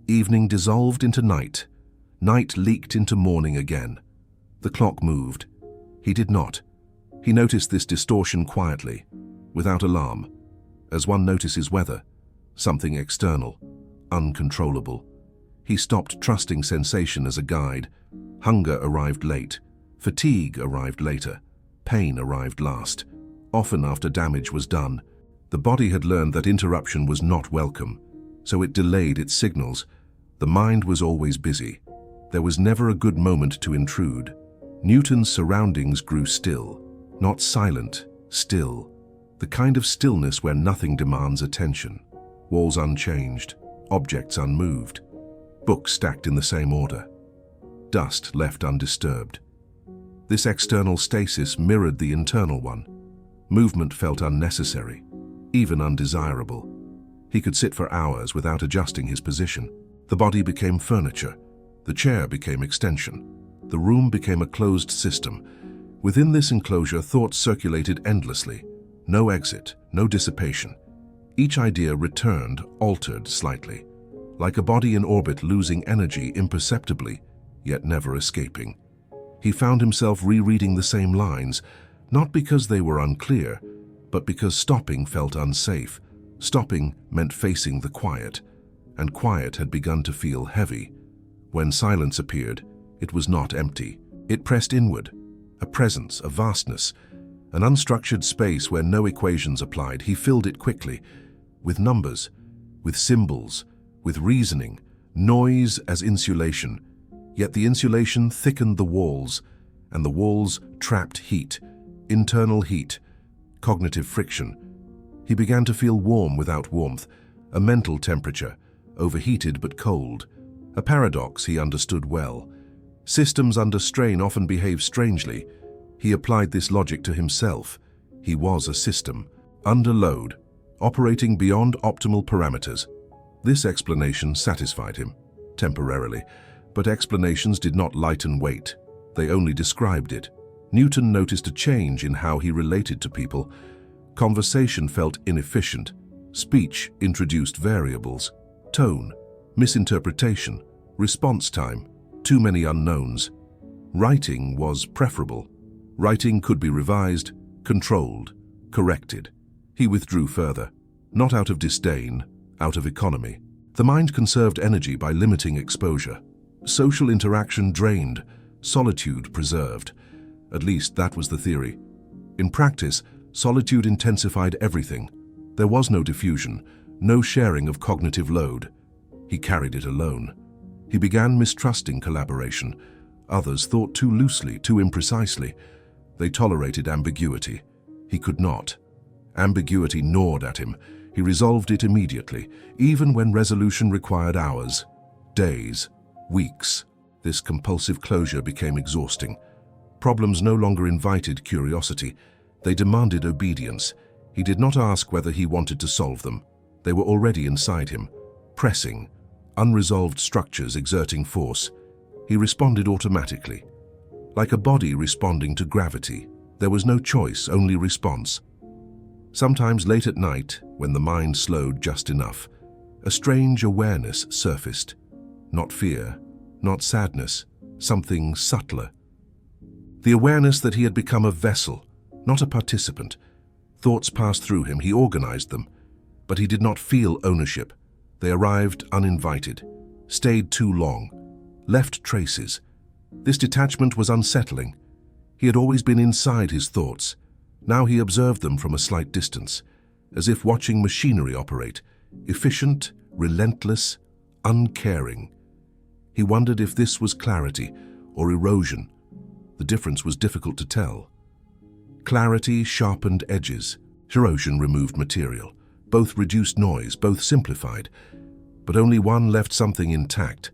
Evening dissolved into night. Night leaked into morning again. The clock moved. He did not. He noticed this distortion quietly, without alarm, as one notices weather, something external, uncontrollable. He stopped trusting sensation as a guide. Hunger arrived late. Fatigue arrived later. Pain arrived last, often after damage was done. The body had learned that interruption was not welcome, so it delayed its signals. The mind was always busy. There was never a good moment to intrude. Newton's surroundings grew still, not silent, still. The kind of stillness where nothing demands attention. Walls unchanged, objects unmoved, books stacked in the same order, dust left undisturbed. This external stasis mirrored the internal one. Movement felt unnecessary, even undesirable. He could sit for hours without adjusting his position. The body became furniture. The chair became extension. The room became a closed system. Within this enclosure, thoughts circulated endlessly. No exit, no dissipation. Each idea returned, altered slightly, like a body in orbit losing energy imperceptibly, yet never escaping. He found himself rereading the same lines, not because they were unclear, but because stopping felt unsafe. Stopping meant facing the quiet, and quiet had begun to feel heavy. When silence appeared, it was not empty. It pressed inward, a presence, a vastness, an unstructured space where no equations applied. He filled it quickly, with numbers, with symbols, with reasoning, noise as insulation. Yet the insulation thickened the walls, and the walls trapped heat, internal heat, cognitive friction. He began to feel warm without warmth, a mental temperature, overheated but cold. A paradox he understood well. Systems under strain often behave strangely. He applied this logic to himself. He was a system, under load, operating beyond optimal parameters. This explanation satisfied him, temporarily. But explanations did not lighten weight. They only described it. Newton noticed a change in how he related to people. Conversation felt inefficient. Speech introduced variables. Tone, misinterpretation, response time, too many unknowns. Writing was preferable. Writing could be revised, controlled, corrected. He withdrew further, not out of disdain, out of economy. The mind conserved energy by limiting exposure. Social interaction drained, solitude preserved. At least that was the theory. In practice, solitude intensified everything. There was no diffusion, no sharing of cognitive load. He carried it alone. He began mistrusting collaboration. Others thought too loosely, too imprecisely. They tolerated ambiguity. He could not. Ambiguity gnawed at him. He resolved it immediately, even when resolution required hours, days, weeks. This compulsive closure became exhausting. Problems no longer invited curiosity. They demanded obedience. He did not ask whether he wanted to solve them. They were already inside him, pressing, unresolved structures exerting force. He responded automatically. Like a body responding to gravity, there was no choice, only response. Sometimes late at night, when the mind slowed just enough, a strange awareness surfaced. Not fear, not sadness, something subtler. The awareness that he had become a vessel, not a participant. Thoughts passed through him, he organized them, but he did not feel ownership. They arrived uninvited, stayed too long, left traces. This detachment was unsettling. He had always been inside his thoughts. Now he observed them from a slight distance, as if watching machinery operate, efficient, relentless, uncaring. He wondered if this was clarity or erosion. The difference was difficult to tell. Clarity sharpened edges. Erosion removed material. Both reduced noise, both simplified. But only one left something intact.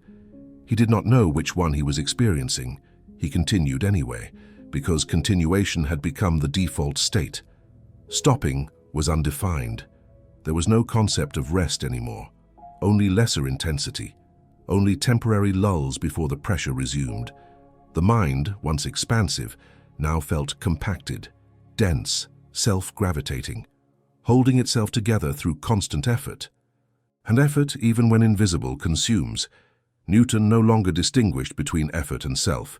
He did not know which one he was experiencing. He continued anyway, because continuation had become the default state. Stopping was undefined. There was no concept of rest anymore. Only lesser intensity. Only temporary lulls before the pressure resumed. The mind, once expansive, now felt compacted, dense, self-gravitating, holding itself together through constant effort. And effort, even when invisible, consumes. Newton no longer distinguished between effort and self.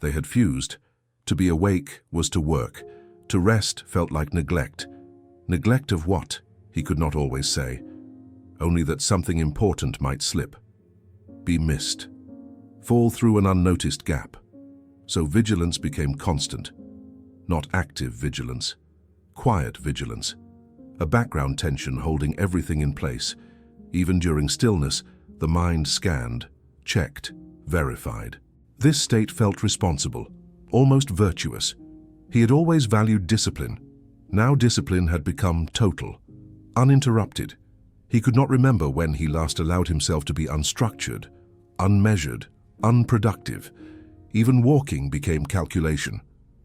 They had fused. To be awake was to work. To rest felt like neglect. Neglect of what? He could not always say. Only that something important might slip. Be missed. Fall through an unnoticed gap. So vigilance became constant. Not active vigilance. Quiet vigilance. A background tension holding everything in place. Even during stillness, the mind scanned, checked, verified. This state felt responsible, almost virtuous. He had always valued discipline. Now discipline had become total, uninterrupted. He could not remember when he last allowed himself to be unstructured, unmeasured, unproductive. Even walking became calculation.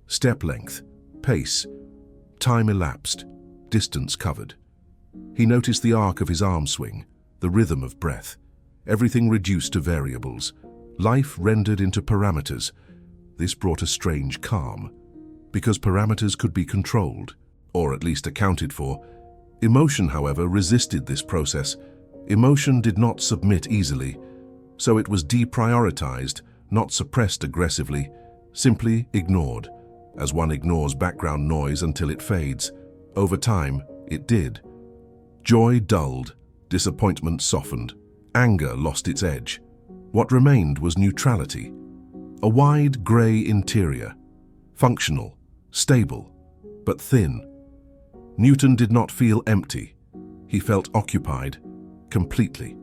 Step length, pace, time elapsed, distance covered. He noticed the arc of his arm swing, the rhythm of breath. Everything reduced to variables. Life rendered into parameters. This brought a strange calm. Because parameters could be controlled, or at least accounted for. Emotion, however, resisted this process. Emotion did not submit easily, so it was deprioritized, not suppressed aggressively, simply ignored, as one ignores background noise until it fades. Over time, it did. Joy dulled, disappointment softened, anger lost its edge. What remained was neutrality, a wide grey interior, functional, stable, but thin. Newton did not feel empty. He felt occupied, completely.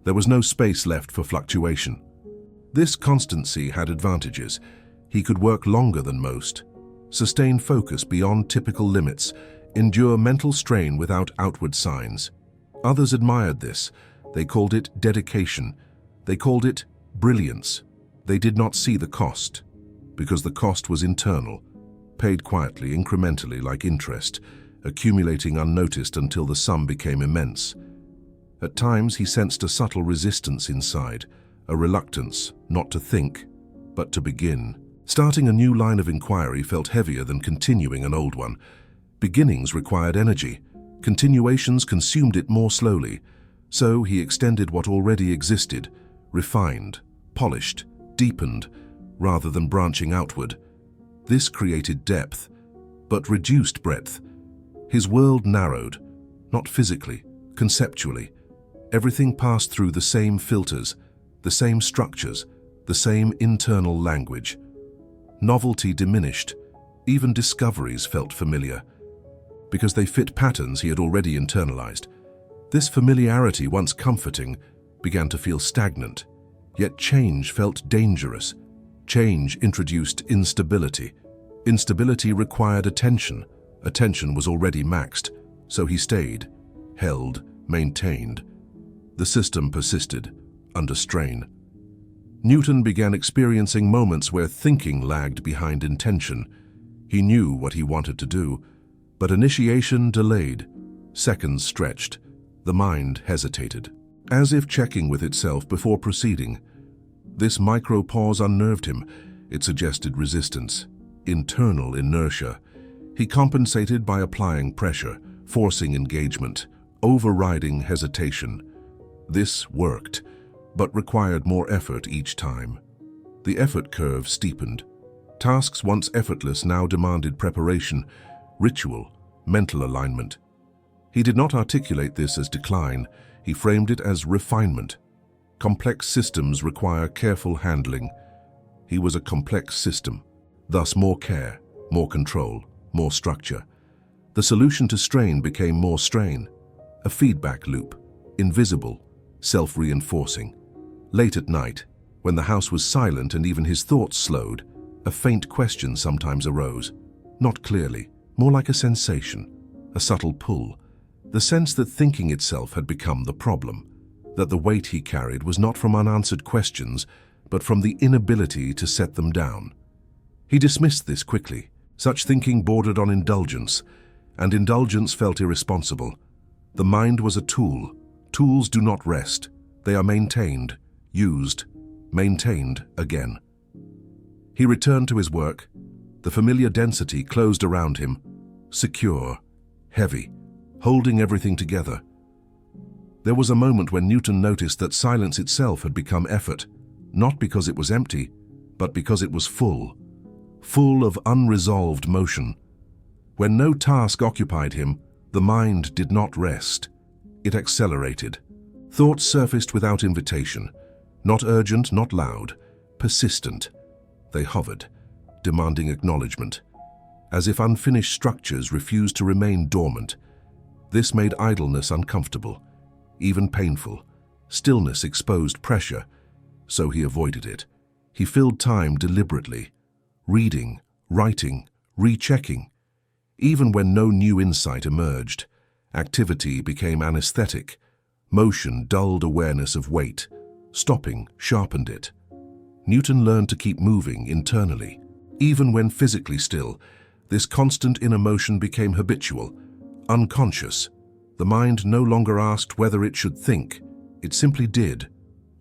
There was no space left for fluctuation. This constancy had advantages. He could work longer than most, sustain focus beyond typical limits, endure mental strain without outward signs. Others admired this. They called it dedication. They called it brilliance. They did not see the cost, because the cost was internal, paid quietly, incrementally, like interest, accumulating unnoticed until the sum became immense. At times he sensed a subtle resistance inside, a reluctance, not to think, but to begin. Starting a new line of inquiry felt heavier than continuing an old one. Beginnings required energy. Continuations consumed it more slowly. So he extended what already existed, refined, polished, deepened, rather than branching outward. This created depth, but reduced breadth. His world narrowed, not physically, conceptually. Everything passed through the same filters, the same structures, the same internal language. Novelty diminished. Even discoveries felt familiar, because they fit patterns he had already internalized. This familiarity, once comforting, began to feel stagnant. Yet change felt dangerous. Change introduced instability. Instability required attention. Attention was already maxed, so he stayed, held, maintained. The system persisted, under strain. Newton began experiencing moments where thinking lagged behind intention. He knew what he wanted to do, but initiation delayed. Seconds stretched. The mind hesitated, as if checking with itself before proceeding. This micro-pause unnerved him. It suggested resistance, internal inertia. He compensated by applying pressure, forcing engagement, overriding hesitation. This worked, but required more effort each time. The effort curve steepened. Tasks once effortless now demanded preparation, ritual, mental alignment. He did not articulate this as decline. He framed it as refinement. Complex systems require careful handling. He was a complex system, thus more care, more control, more structure. The solution to strain became more strain, a feedback loop, invisible, self-reinforcing. Late at night, when the house was silent and even his thoughts slowed, a faint question sometimes arose. not clearly, more like a sensation, a subtle pull, the sense that thinking itself had become the problem, that the weight he carried was not from unanswered questions, but from the inability to set them down. He dismissed this quickly. Such thinking bordered on indulgence, and indulgence felt irresponsible. The mind was a tool. Tools do not rest. They are maintained, used, maintained again. He returned to his work. The familiar density closed around him, secure, heavy, holding everything together. There was a moment when Newton noticed that silence itself had become effort, not because it was empty, but because it was full of unresolved motion. When no task occupied him, the mind did not rest. It accelerated. Thoughts surfaced without invitation, not urgent, not loud, persistent. They hovered, demanding acknowledgement, as if unfinished structures refused to remain dormant. This made idleness uncomfortable, even painful. Stillness exposed pressure, so he avoided it. He filled time deliberately, reading, writing, rechecking. Even when no new insight emerged, activity became anesthetic. Motion dulled awareness of weight. Stopping sharpened it. Newton learned to keep moving internally. Even when physically still, this constant inner motion became habitual, unconscious. The mind no longer asked whether it should think. It simply did,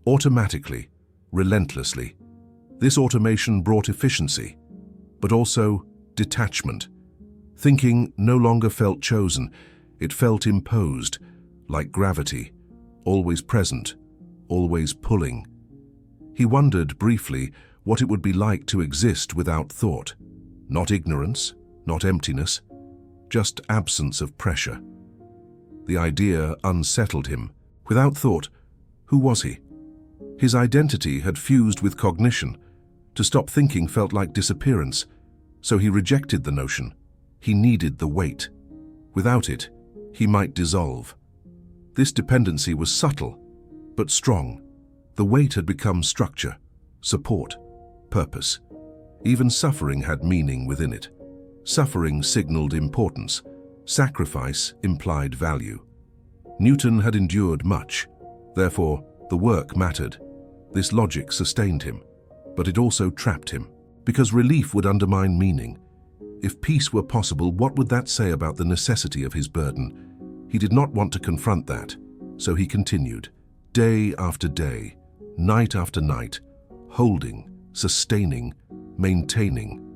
automatically, relentlessly. This automation brought efficiency, but also detachment. Thinking no longer felt chosen. It felt imposed, like gravity, always present, always pulling. He wondered briefly what it would be like to exist without thought. Not ignorance, not emptiness, just absence of pressure. The idea unsettled him. Without thought, who was he? His identity had fused with cognition. To stop thinking felt like disappearance, so he rejected the notion. He needed the weight. Without it, he might dissolve. This dependency was subtle, but strong. The weight had become structure, support, purpose. Even suffering had meaning within it. Suffering signaled importance. Sacrifice implied value. Newton had endured much. Therefore, the work mattered. This logic sustained him, but it also trapped him, because relief would undermine meaning. If peace were possible, what would that say about the necessity of his burden? He did not want to confront that, so he continued, day after day, night after night, holding, sustaining, maintaining.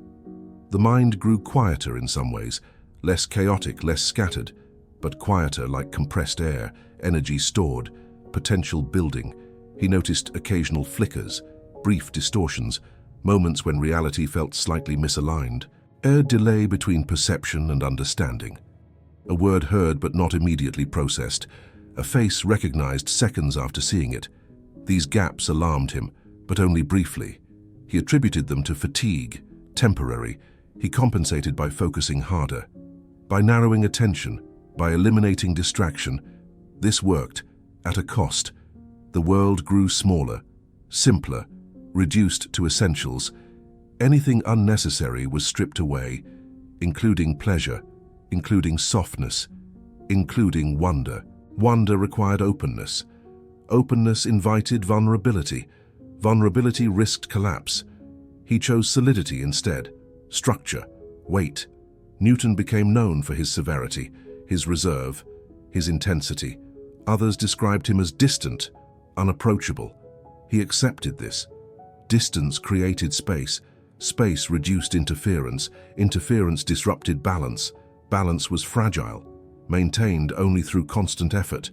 The mind grew quieter in some ways, less chaotic, less scattered, but quieter, like compressed air, energy stored, potential building. He noticed occasional flickers, brief distortions, moments when reality felt slightly misaligned. A delay between perception and understanding. A word heard but not immediately processed. A face recognized seconds after seeing it. These gaps alarmed him, but only briefly. He attributed them to fatigue, temporary. He compensated by focusing harder, by narrowing attention, by eliminating distraction. This worked, at a cost. The world grew smaller, simpler, reduced to essentials. Anything unnecessary was stripped away, including pleasure, including softness, including wonder. Wonder required openness. Openness invited vulnerability. Vulnerability risked collapse. He chose solidity instead, structure, weight. Newton became known for his severity, his reserve, his intensity. Others described him as distant, unapproachable. He accepted this. Distance created space. Space reduced interference. Interference disrupted balance. Balance was fragile, maintained only through constant effort.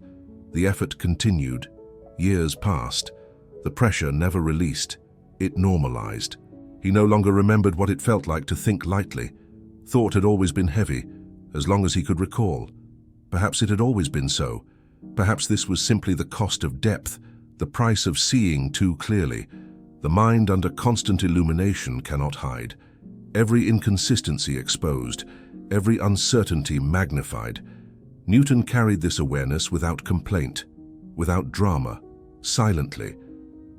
The effort continued. Years passed. The pressure never released. It normalized. He no longer remembered what it felt like to think lightly. Thought had always been heavy, as long as he could recall. Perhaps it had always been so. Perhaps this was simply the cost of depth, the price of seeing too clearly. The mind under constant illumination cannot hide. Every inconsistency exposed, every uncertainty magnified. Newton carried this awareness without complaint, without drama, silently.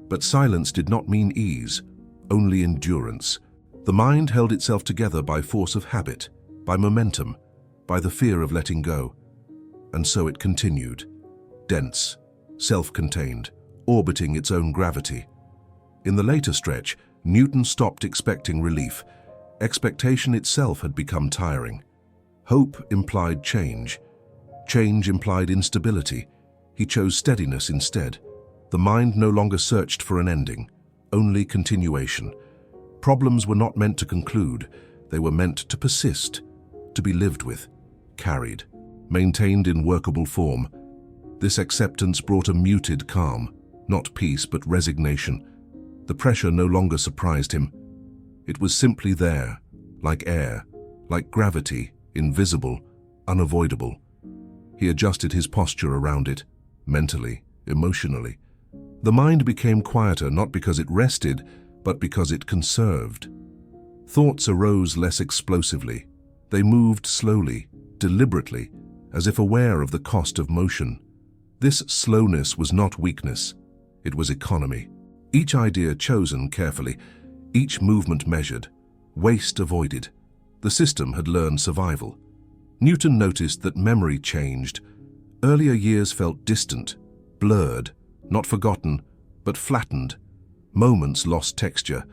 But silence did not mean ease, only endurance. The mind held itself together by force of habit, by momentum, by the fear of letting go. And so it continued, dense, self-contained, orbiting its own gravity. In the later stretch, Newton stopped expecting relief. Expectation itself had become tiring. Hope implied change. Change implied instability. He chose steadiness instead. The mind no longer searched for an ending, only continuation. Problems were not meant to conclude. They were meant to persist, to be lived with, carried, maintained in workable form. This acceptance brought a muted calm, not peace but resignation. The pressure no longer surprised him. It was simply there, like air, like gravity, invisible, unavoidable. He adjusted his posture around it, mentally, emotionally. The mind became quieter not because it rested, but because it conserved. Thoughts arose less explosively. They moved slowly, deliberately, as if aware of the cost of motion. This slowness was not weakness. It was economy. Each idea chosen carefully, each movement measured, waste avoided. The system had learned survival. Newton noticed that memory changed. Earlier years felt distant, blurred, not forgotten, but flattened. Moments lost texture.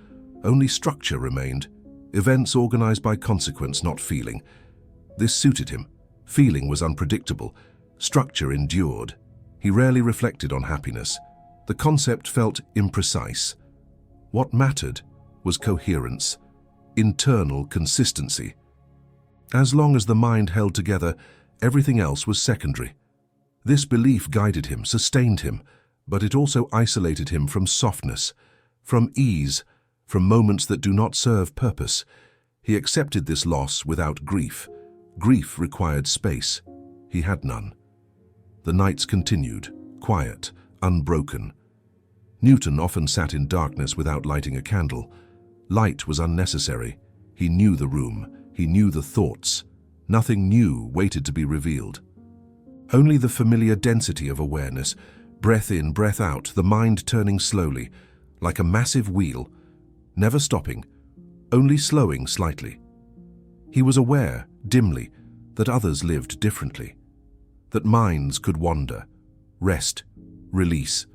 Only structure remained. Events organized by consequence, not feeling. This suited him. Feeling was unpredictable. Structure endured. He rarely reflected on happiness. The concept felt imprecise. What mattered was coherence, internal consistency. As long as the mind held together, everything else was secondary. This belief guided him, sustained him, but it also isolated him from softness, from ease, from moments that do not serve purpose. He accepted this loss without grief. Grief required space. He had none. The nights continued, quiet, unbroken. Newton often sat in darkness without lighting a candle. Light was unnecessary. He knew the room. He knew the thoughts. Nothing new waited to be revealed. Only the familiar density of awareness, breath in, breath out, the mind turning slowly, like a massive wheel, never stopping, only slowing slightly. He was aware, dimly, that others lived differently, that minds could wander, rest, release.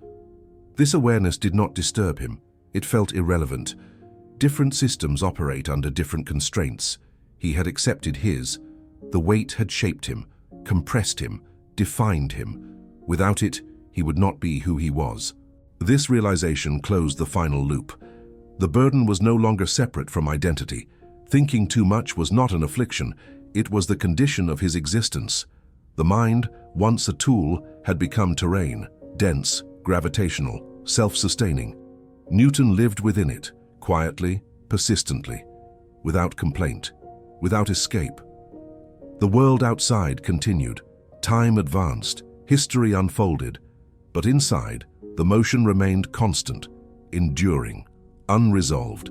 This awareness did not disturb him. It felt irrelevant. Different systems operate under different constraints. He had accepted his. The weight had shaped him, compressed him, defined him. Without it, he would not be who he was. This realization closed the final loop. The burden was no longer separate from identity. Thinking too much was not an affliction. It was the condition of his existence. The mind, once a tool, had become terrain, dense, gravitational, self-sustaining. Newton lived within it, quietly, persistently, without complaint, without escape. The world outside continued. Time advanced, history unfolded, but inside, the motion remained constant, enduring, unresolved,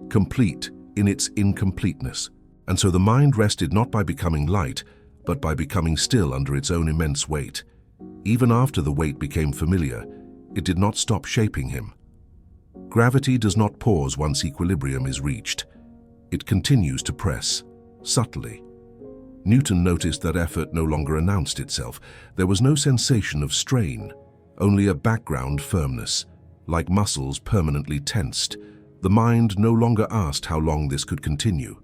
complete in its incompleteness. And so the mind rested not by becoming light, but by becoming still under its own immense weight. Even after the weight became familiar, it did not stop shaping him. Gravity does not pause once equilibrium is reached. It continues to press, subtly. Newton noticed that effort no longer announced itself. There was no sensation of strain, only a background firmness, like muscles permanently tensed. The mind no longer asked how long this could continue.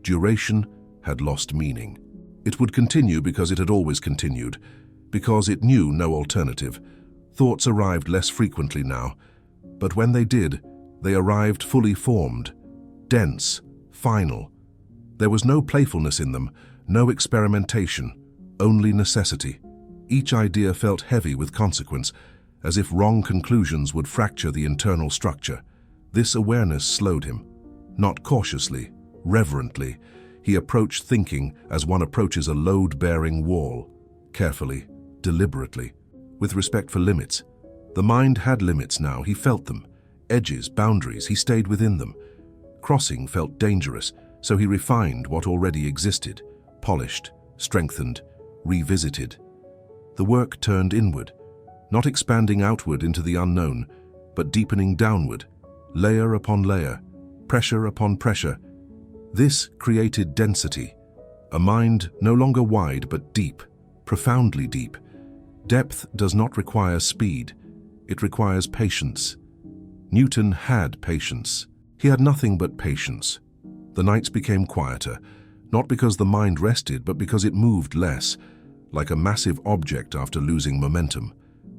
Duration had lost meaning. It would continue because it had always continued, because it knew no alternative. Thoughts arrived less frequently now, but when they did, they arrived fully formed, dense, final. There was no playfulness in them, no experimentation, only necessity. Each idea felt heavy with consequence, as if wrong conclusions would fracture the internal structure. This awareness slowed him. Not cautiously, reverently, he approached thinking as one approaches a load-bearing wall, carefully, deliberately, with respect for limits. The mind had limits now, he felt them. Edges, boundaries, he stayed within them. Crossing felt dangerous, so he refined what already existed, polished, strengthened, revisited. The work turned inward, not expanding outward into the unknown, but deepening downward, layer upon layer, pressure upon pressure. This created density, a mind no longer wide but deep, profoundly deep. Depth does not require speed, it requires patience. Newton had patience. He had nothing but patience. The nights became quieter, not because the mind rested, but because it moved less, like a massive object after losing momentum,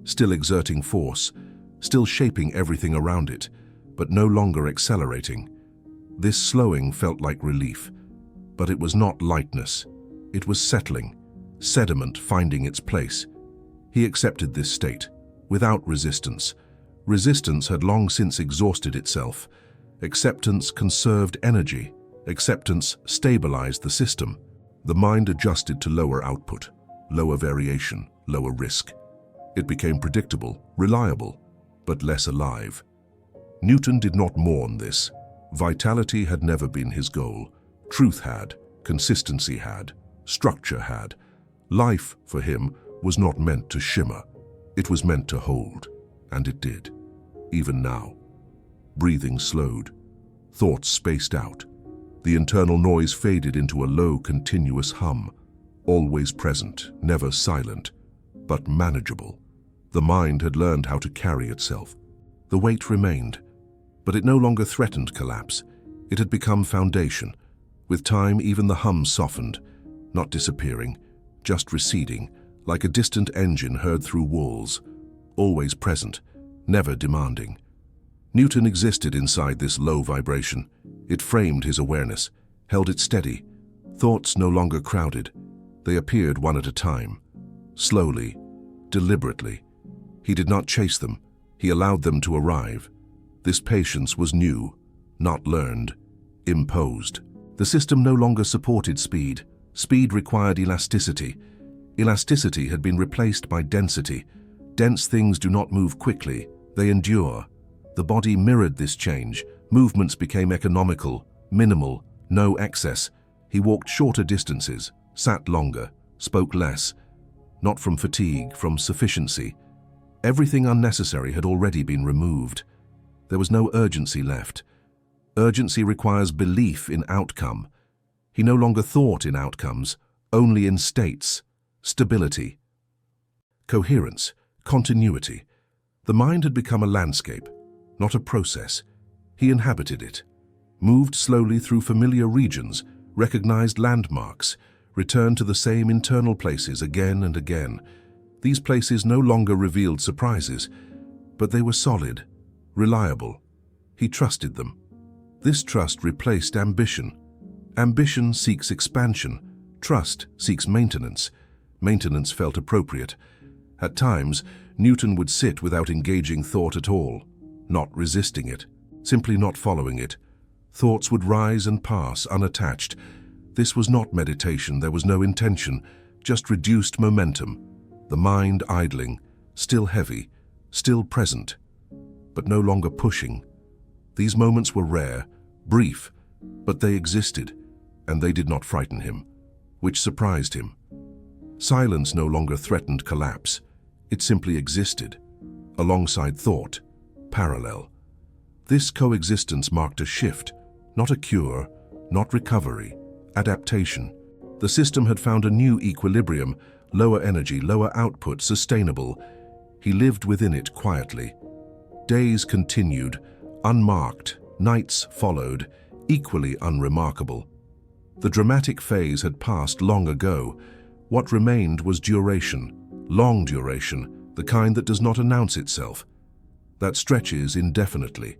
still exerting force, still shaping everything around it, but no longer accelerating. This slowing felt like relief, but it was not lightness. It was settling, sediment finding its place. He accepted this state, without resistance. Resistance had long since exhausted itself. Acceptance conserved energy. Acceptance stabilized the system. The mind adjusted to lower output, lower variation, lower risk. It became predictable, reliable, but less alive. Newton did not mourn this. Vitality had never been his goal. Truth had, consistency had, structure had. Life, for him, was not meant to shimmer. It was meant to hold, and it did. Even now. Breathing slowed. Thoughts spaced out. The internal noise faded into a low, continuous hum, always present, never silent, but manageable. The mind had learned how to carry itself. The weight remained, but it no longer threatened collapse. It had become foundation. With time, even the hum softened, not disappearing, just receding, like a distant engine heard through walls, always present, never demanding. Newton existed inside this low vibration. It framed his awareness, held it steady. Thoughts no longer crowded. They appeared one at a time, slowly, deliberately. He did not chase them. He allowed them to arrive. This patience was new, not learned, imposed. The system no longer supported speed. Speed required elasticity. Elasticity had been replaced by density. Dense things do not move quickly, they endure. The body mirrored this change. Movements became economical, minimal, no excess. He walked shorter distances, sat longer, spoke less. Not from fatigue, from sufficiency. Everything unnecessary had already been removed. There was no urgency left. Urgency requires belief in outcome. He no longer thought in outcomes, only in states, stability, coherence, continuity. The mind had become a landscape, not a process. He inhabited it, moved slowly through familiar regions, recognized landmarks, returned to the same internal places again and again. These places no longer revealed surprises, but they were solid, reliable. He trusted them. This trust replaced ambition. Ambition seeks expansion. Trust seeks maintenance. Maintenance felt appropriate. At times, Newton would sit without engaging thought at all, not resisting it, simply not following it. Thoughts would rise and pass, unattached. This was not meditation, there was no intention, just reduced momentum. The mind idling, still heavy, still present, but no longer pushing. These moments were rare, brief, but they existed, and they did not frighten him, which surprised him. Silence no longer threatened collapse. It simply existed, alongside thought, parallel. This coexistence marked a shift, not a cure, not recovery, adaptation. The system had found a new equilibrium, lower energy, lower output, sustainable. He lived within it quietly. Days continued, unmarked, nights followed, equally unremarkable. The dramatic phase had passed long ago. What remained was duration, long duration, the kind that does not announce itself, that stretches indefinitely.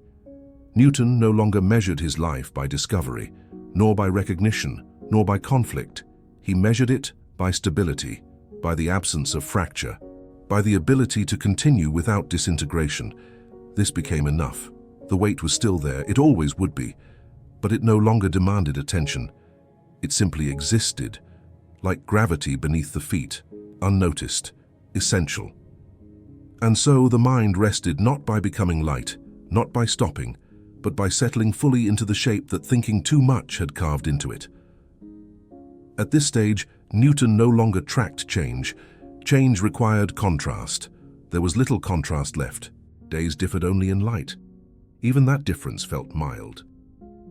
Newton no longer measured his life by discovery, nor by recognition, nor by conflict. He measured it by stability, by the absence of fracture, by the ability to continue without disintegration. This became enough. The weight was still there, it always would be, but it no longer demanded attention. It simply existed, like gravity beneath the feet, unnoticed, essential. And so the mind rested not by becoming light, not by stopping, but by settling fully into the shape that thinking too much had carved into it. At this stage, Newton no longer tracked change. Change required contrast. There was little contrast left. Days differed only in light. Even that difference felt mild.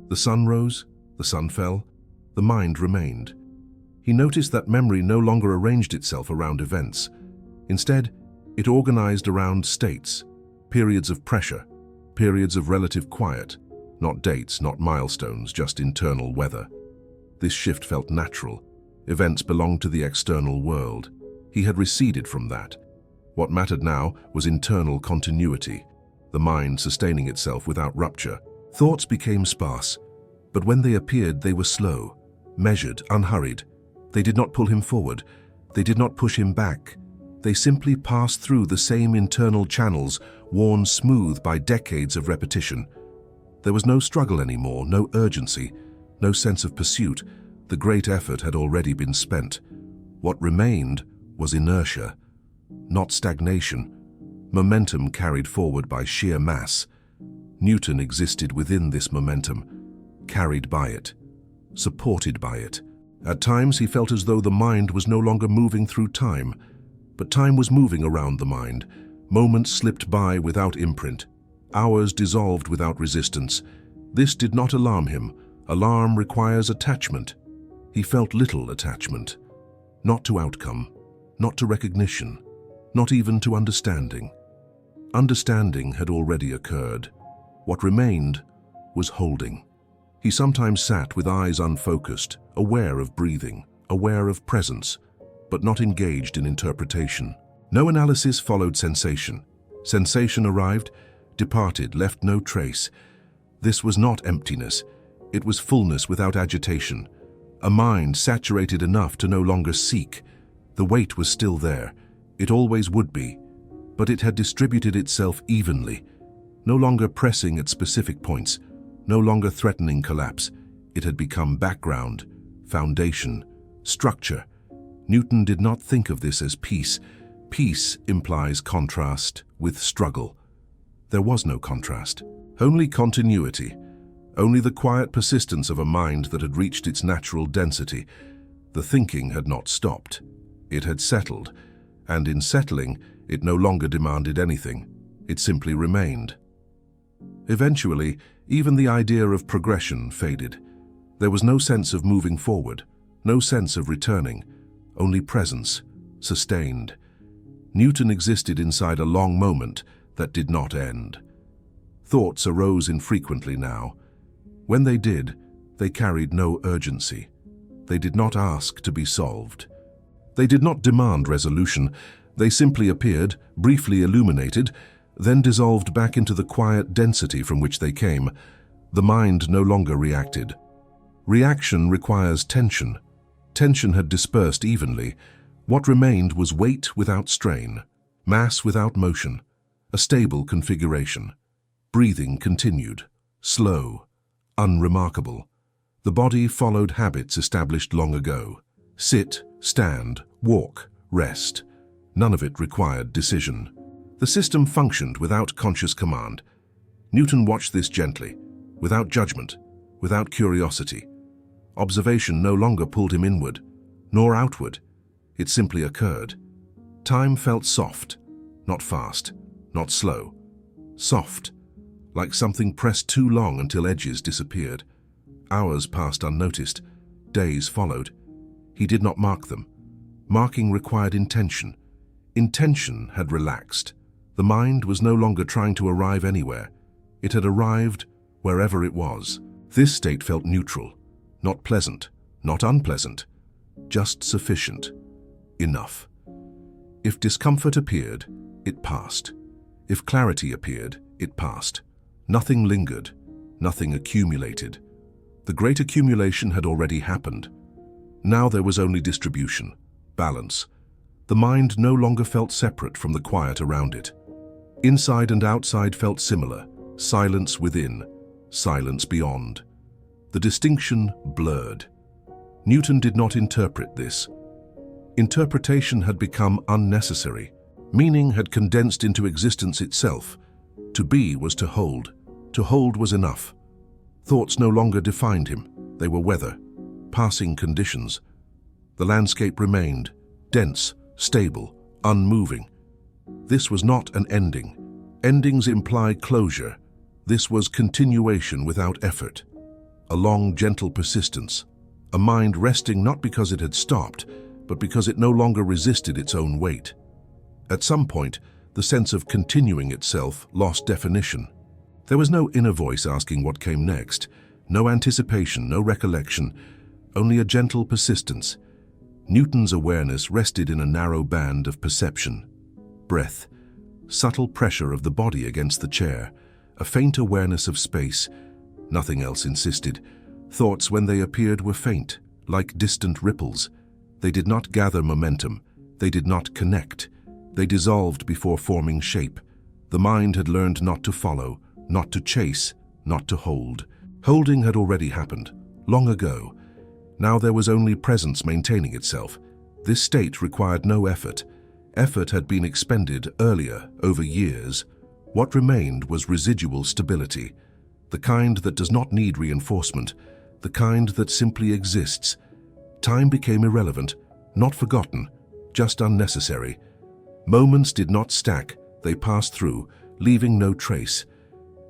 The sun rose, the sun fell, the mind remained. He noticed that memory no longer arranged itself around events. Instead, it organized around states, periods of pressure, periods of relative quiet, not dates, not milestones, just internal weather. This shift felt natural. Events belonged to the external world. He had receded from that. What mattered now was internal continuity, the mind sustaining itself without rupture. Thoughts became sparse, but when they appeared, they were slow, measured, unhurried. They did not pull him forward. They did not push him back. They simply passed through the same internal channels, worn smooth by decades of repetition. There was no struggle anymore, no urgency, no sense of pursuit. The great effort had already been spent. What remained was inertia, not stagnation, momentum carried forward by sheer mass. Newton existed within this momentum, carried by it, supported by it. At times he felt as though the mind was no longer moving through time, but time was moving around the mind. Moments slipped by without imprint. Hours dissolved without resistance. This did not alarm him. Alarm requires attachment. He felt little attachment. Not to outcome, not to recognition, not even to understanding. Understanding had already occurred. What remained was holding. He sometimes sat with eyes unfocused, aware of breathing, aware of presence, but not engaged in interpretation. No analysis followed sensation. Sensation arrived, departed, left no trace. This was not emptiness. It was fullness without agitation. A mind saturated enough to no longer seek. The weight was still there. It always would be. But it had distributed itself evenly, no longer pressing at specific points, no longer threatening collapse. It had become background, foundation, structure. Newton did not think of this as peace. Peace implies contrast with struggle. There was no contrast, only continuity, only the quiet persistence of a mind that had reached its natural density. The thinking had not stopped. It had settled, and in settling, it no longer demanded anything. It simply remained. Eventually, even the idea of progression faded. There was no sense of moving forward, no sense of returning, only presence, sustained. Newton existed inside a long moment that did not end. Thoughts arose infrequently now. When they did, they carried no urgency. They did not ask to be solved. They did not demand resolution. They simply appeared, briefly illuminated, then dissolved back into the quiet density from which they came. The mind no longer reacted. Reaction requires tension. Tension had dispersed evenly. What remained was weight without strain, mass without motion, a stable configuration. Breathing continued, slow, unremarkable. The body followed habits established long ago. Sit, stand, walk, rest. None of it required decision. The system functioned without conscious command. Newton watched this gently, without judgment, without curiosity. Observation no longer pulled him inward, nor outward. It simply occurred. Time felt soft, not fast, not slow. Soft, like something pressed too long until edges disappeared. Hours passed unnoticed. Days followed. He did not mark them. Marking required intention. Intention had relaxed. The mind was no longer trying to arrive anywhere. It had arrived wherever it was. This state felt neutral, not pleasant, not unpleasant, just sufficient. Enough. If discomfort appeared, it passed. If clarity appeared, it passed. Nothing lingered, nothing accumulated. The great accumulation had already happened. Now there was only distribution, balance. The mind no longer felt separate from the quiet around it. Inside and outside felt similar, silence within, silence beyond. The distinction blurred. Newton did not interpret this. Interpretation had become unnecessary. Meaning had condensed into existence itself. To be was to hold. To hold was enough. Thoughts no longer defined him. They were weather, passing conditions. The landscape remained, dense, stable, unmoving. This was not an ending. Endings imply closure. This was continuation without effort. a long, gentle persistence, a mind resting not because it had stopped, but because it no longer resisted its own weight. At some point, the sense of continuing itself lost definition. There was no inner voice asking what came next, no anticipation, no recollection, only a gentle persistence. Newton's awareness rested in a narrow band of perception. Breath, subtle pressure of the body against the chair, a faint awareness of space. Nothing else insisted. Thoughts, when they appeared, were faint, like distant ripples. They did not gather momentum. They did not connect. They dissolved before forming shape. The mind had learned not to follow, not to chase, not to hold. Holding had already happened, long ago. Now there was only presence maintaining itself. This state required no effort. Effort had been expended earlier, over years. What remained was residual stability, the kind that does not need reinforcement, the kind that simply exists. Time became irrelevant, not forgotten, just unnecessary. Moments did not stack, they passed through, leaving no trace.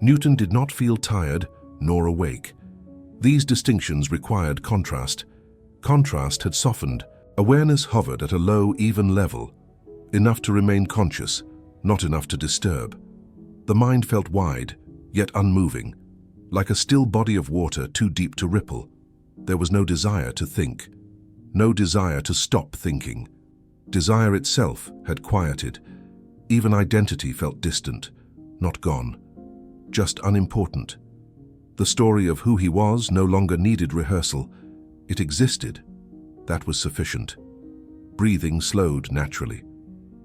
Newton did not feel tired, nor awake. These distinctions required contrast. Contrast had softened. Awareness hovered at a low, even level, enough to remain conscious, not enough to disturb. The mind felt wide, yet unmoving, like a still body of water too deep to ripple. There was no desire to think, no desire to stop thinking. Desire itself had quieted. Even identity felt distant, not gone, just unimportant. The story of who he was no longer needed rehearsal. It existed. That was sufficient. Breathing slowed naturally.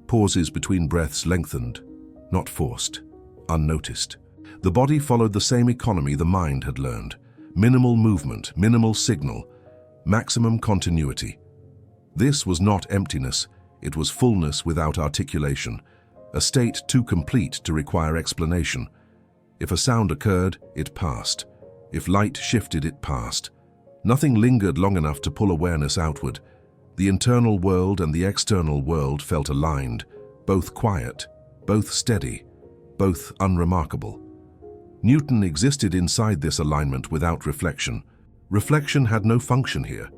Pauses between breaths lengthened, not forced, unnoticed. The body followed the same economy the mind had learned. Minimal movement, minimal signal, maximum continuity. This was not emptiness. It was fullness without articulation, a state too complete to require explanation. If a sound occurred, it passed. If light shifted, it passed. Nothing lingered long enough to pull awareness outward. The internal world and the external world felt aligned, both quiet, both steady, both unremarkable. Newton existed inside this alignment without reflection. Reflection had no function here.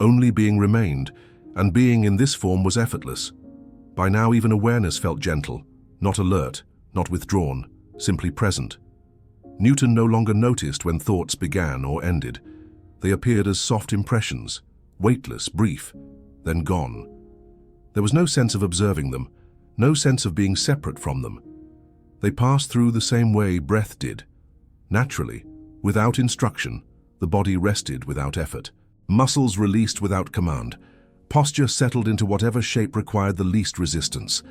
Only being remained, and being in this form was effortless. By now even awareness felt gentle, not alert, not withdrawn, simply present. Newton no longer noticed when thoughts began or ended. They appeared as soft impressions, weightless, brief, then gone. There was no sense of observing them, no sense of being separate from them. They passed through the same way breath did. Naturally, without instruction, the body rested without effort. Muscles released without command. Posture settled into whatever shape required the least resistance.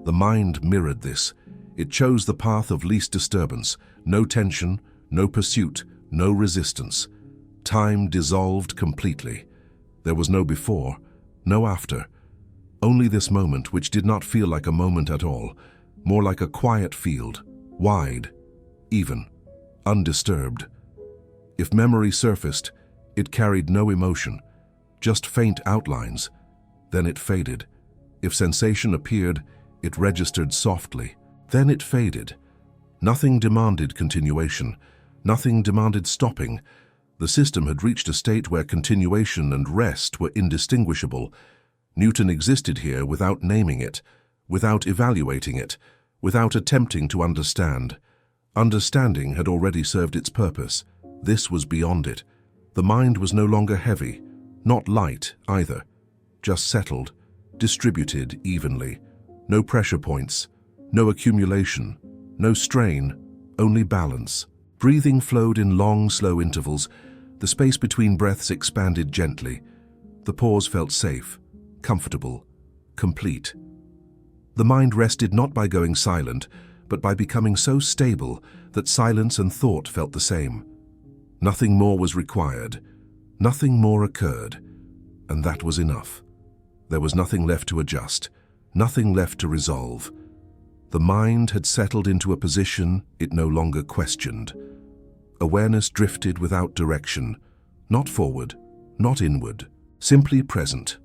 The mind mirrored this. It chose the path of least disturbance, no tension, no pursuit, no resistance. Time dissolved completely. There was no before, no after. Only this moment, which did not feel like a moment at all, more like a quiet field, wide, even, undisturbed. If memory surfaced, it carried no emotion, just faint outlines. Then it faded. If sensation appeared, it registered softly. Then it faded. Nothing demanded continuation. Nothing demanded stopping. The system had reached a state where continuation and rest were indistinguishable. Newton existed here without naming it, without evaluating it, without attempting to understand. Understanding had already served its purpose. This was beyond it. The mind was no longer heavy, not light either, just settled, distributed evenly. No pressure points, no accumulation, no strain, only balance. Breathing flowed in long, slow intervals. The space between breaths expanded gently. The pause felt safe, comfortable, complete. The mind rested not by going silent, but by becoming so stable that silence and thought felt the same. Nothing more was required. Nothing more occurred. And that was enough. There was nothing left to adjust, nothing left to resolve. The mind had settled into a position it no longer questioned. Awareness drifted without direction, not forward, not inward, simply present.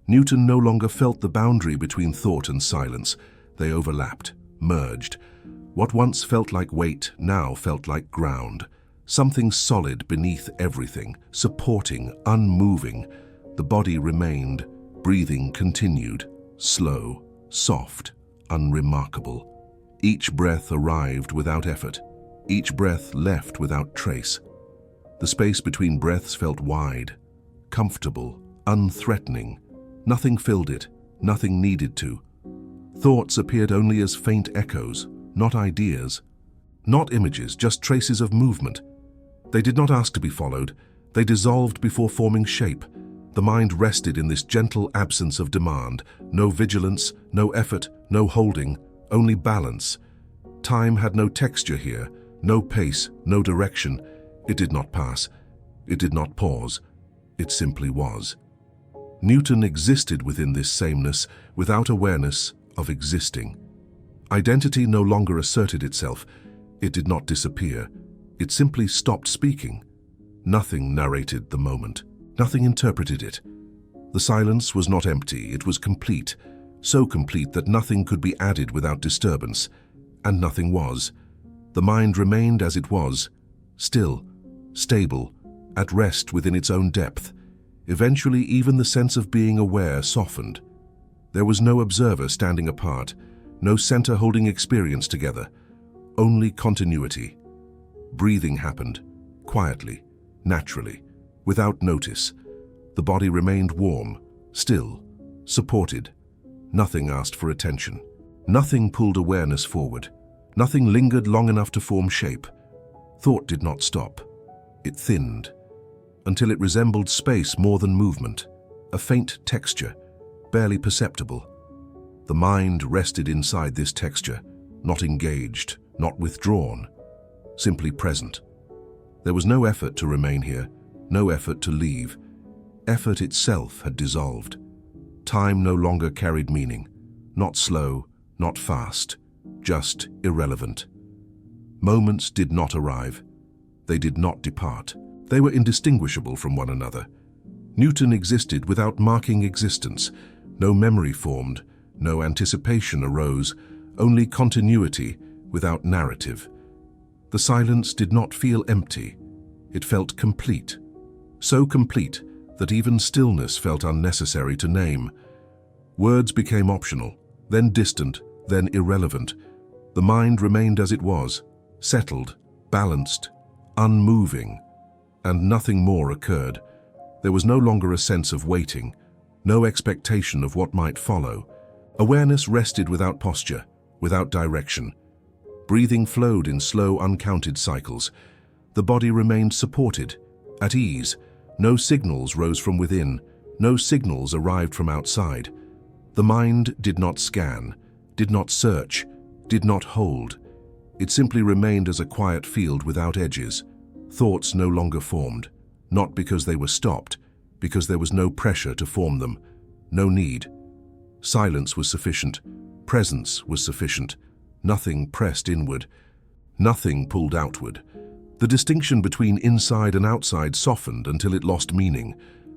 Newton no longer felt the boundary between thought and silence. They overlapped, merged. What once felt like weight now felt like ground, Something solid beneath everything, supporting, unmoving. The body remained, breathing continued, slow, soft, unremarkable. Each breath arrived without effort. Each breath left without trace. The space between breaths felt wide, comfortable, unthreatening. Nothing filled it, nothing needed to. Thoughts appeared only as faint echoes, not ideas, not images, just traces of movement. They did not ask to be followed. They dissolved before forming shape. The mind rested in this gentle absence of demand. No vigilance, no effort, no holding, only balance. Time had no texture here, no pace, no direction. It did not pass. It did not pause. It simply was. Newton existed within this sameness, without awareness of existing. Identity no longer asserted itself. It did not disappear. It simply stopped speaking. Nothing narrated the moment. Nothing interpreted it. The silence was not empty, it was complete, so complete that nothing could be added without disturbance, and nothing was. The mind remained as it was, still, stable, at rest within its own depth. Eventually, even the sense of being aware softened. There was no observer standing apart, no center holding experience together, only continuity. Breathing happened, quietly, naturally, without notice. The body remained warm, still, supported. Nothing asked for attention. Nothing pulled awareness forward. Nothing lingered long enough to form shape. Thought did not stop. It thinned, until it resembled space more than movement, a faint texture, barely perceptible. The mind rested inside this texture, not engaged, not withdrawn, simply present. There was no effort to remain here, no effort to leave. Effort itself had dissolved. Time no longer carried meaning, not slow, not fast, just irrelevant. Moments did not arrive. They did not depart. They were indistinguishable from one another. Newton existed without marking existence. No memory formed, no anticipation arose, only continuity without narrative. The silence did not feel empty. It felt complete. So complete that even stillness felt unnecessary to name. Words became optional, then distant, then irrelevant. The mind remained as it was, settled, balanced, unmoving, and nothing more occurred. There was no longer a sense of waiting, no expectation of what might follow. Awareness rested without posture, without direction. Breathing flowed in slow, uncounted cycles. The body remained supported, at ease. No signals rose from within, no signals arrived from outside. The mind did not scan, did not search, did not hold. It simply remained as a quiet field without edges. Thoughts no longer formed, not because they were stopped, because there was no pressure to form them, no need. Silence was sufficient, presence was sufficient. Nothing pressed inward, nothing pulled outward. The distinction between inside and outside softened until it lost meaning.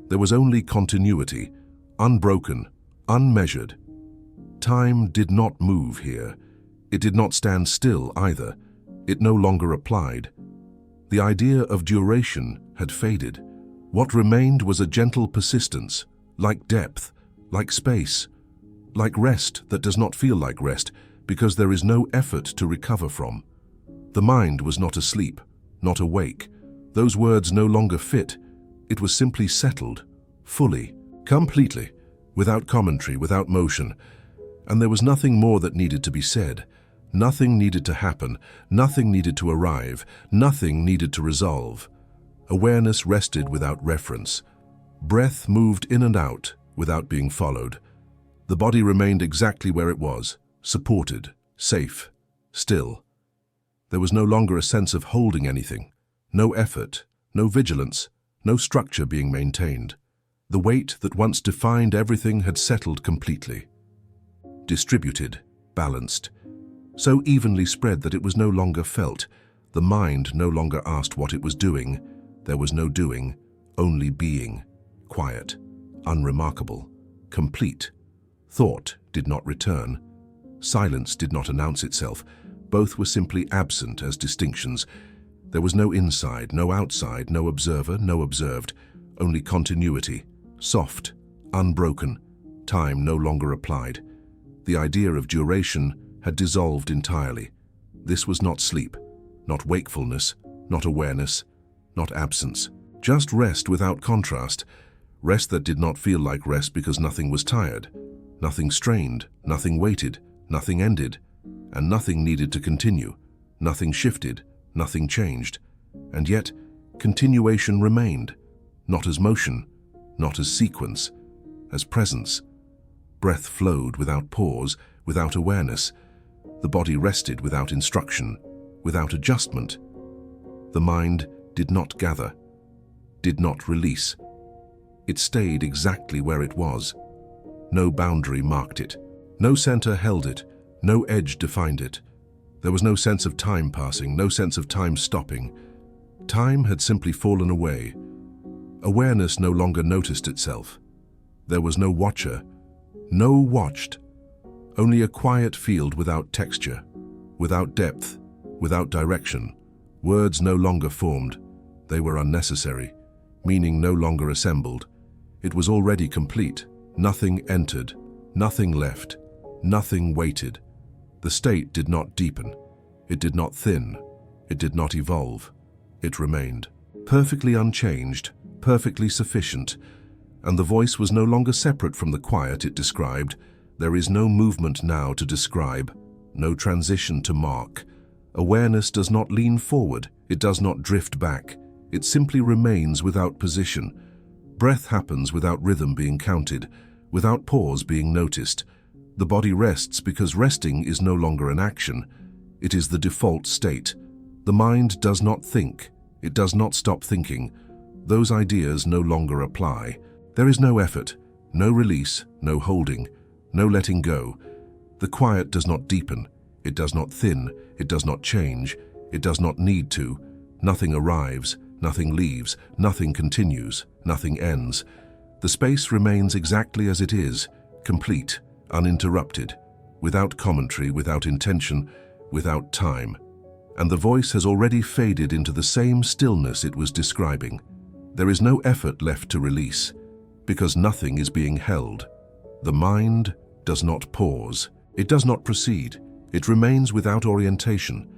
There was only continuity, unbroken, unmeasured. Time did not move here. It did not stand still either. It no longer applied. The idea of duration had faded. What remained was a gentle persistence, like depth, like space, like rest that does not feel like rest because there is no effort to recover from. The mind was not asleep, not awake. Those words no longer fit. It was simply settled, fully, completely, without commentary, without motion. And there was nothing more that needed to be said. Nothing needed to happen, nothing needed to arrive, nothing needed to resolve. Awareness rested without reference. Breath moved in and out without being followed. The body remained exactly where it was, supported, safe, still. There was no longer a sense of holding anything, no effort, no vigilance, no structure being maintained. The weight that once defined everything had settled completely. Distributed, balanced, so evenly spread that it was no longer felt. The mind no longer asked what it was doing. There was no doing, only being. Quiet, unremarkable, complete. Thought did not return. Silence did not announce itself. Both were simply absent as distinctions. There was no inside, no outside, no observer, no observed, only continuity, soft, unbroken, time no longer applied. The idea of duration had dissolved entirely. This was not sleep, not wakefulness, not awareness, not absence. Just rest without contrast, rest that did not feel like rest because nothing was tired, nothing strained, nothing waited, nothing ended, and nothing needed to continue, nothing shifted, nothing changed. And yet, continuation remained, not as motion, not as sequence, as presence. Breath flowed without pause, without awareness. The body rested without instruction, without adjustment. The mind did not gather, did not release. It stayed exactly where it was. No boundary marked it. No center held it. No edge defined it. There was no sense of time passing, no sense of time stopping. Time had simply fallen away. Awareness no longer noticed itself. There was no watcher, no watched. Only a quiet field without texture, without depth, without direction. Words no longer formed. They were unnecessary. Meaning no longer assembled. It was already complete. Nothing entered, nothing left, nothing waited. The state did not deepen. It did not thin. It did not evolve. It remained. Perfectly unchanged, perfectly sufficient. And the voice was no longer separate from the quiet it described. There is no movement now to describe, no transition to mark. Awareness does not lean forward. It does not drift back. It simply remains without position. Breath happens without rhythm being counted, without pause being noticed. The body rests because resting is no longer an action. It is the default state. The mind does not think. It does not stop thinking. Those ideas no longer apply. There is no effort, no release, no holding, no letting go. The quiet does not deepen. It does not thin. It does not change. It does not need to. Nothing arrives. Nothing leaves. Nothing continues. Nothing ends. The space remains exactly as it is, complete, uninterrupted, without commentary, without intention, without time. And the voice has already faded into the same stillness it was describing. There is no effort left to release, because nothing is being held. The mind does not pause. It does not proceed. It remains without orientation.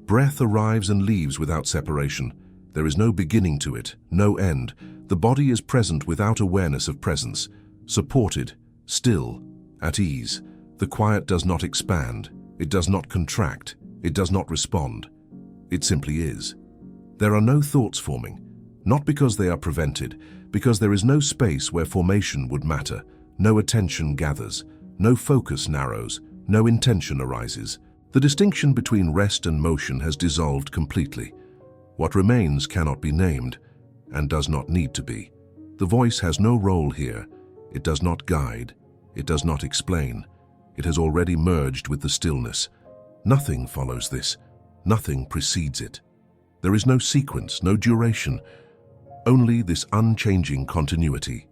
Breath arrives and leaves without separation. There is no beginning to it, no end. The body is present without awareness of presence, supported, still, at ease. The quiet does not expand. It does not contract. It does not respond. It simply is. There are no thoughts forming, not because they are prevented, because there is no space where formation would matter. No attention gathers, no focus narrows, no intention arises. The distinction between rest and motion has dissolved completely. What remains cannot be named, and does not need to be. The voice has no role here. It does not guide. It does not explain. It has already merged with the stillness. Nothing follows this. Nothing precedes it. There is no sequence, no duration, only this unchanging continuity.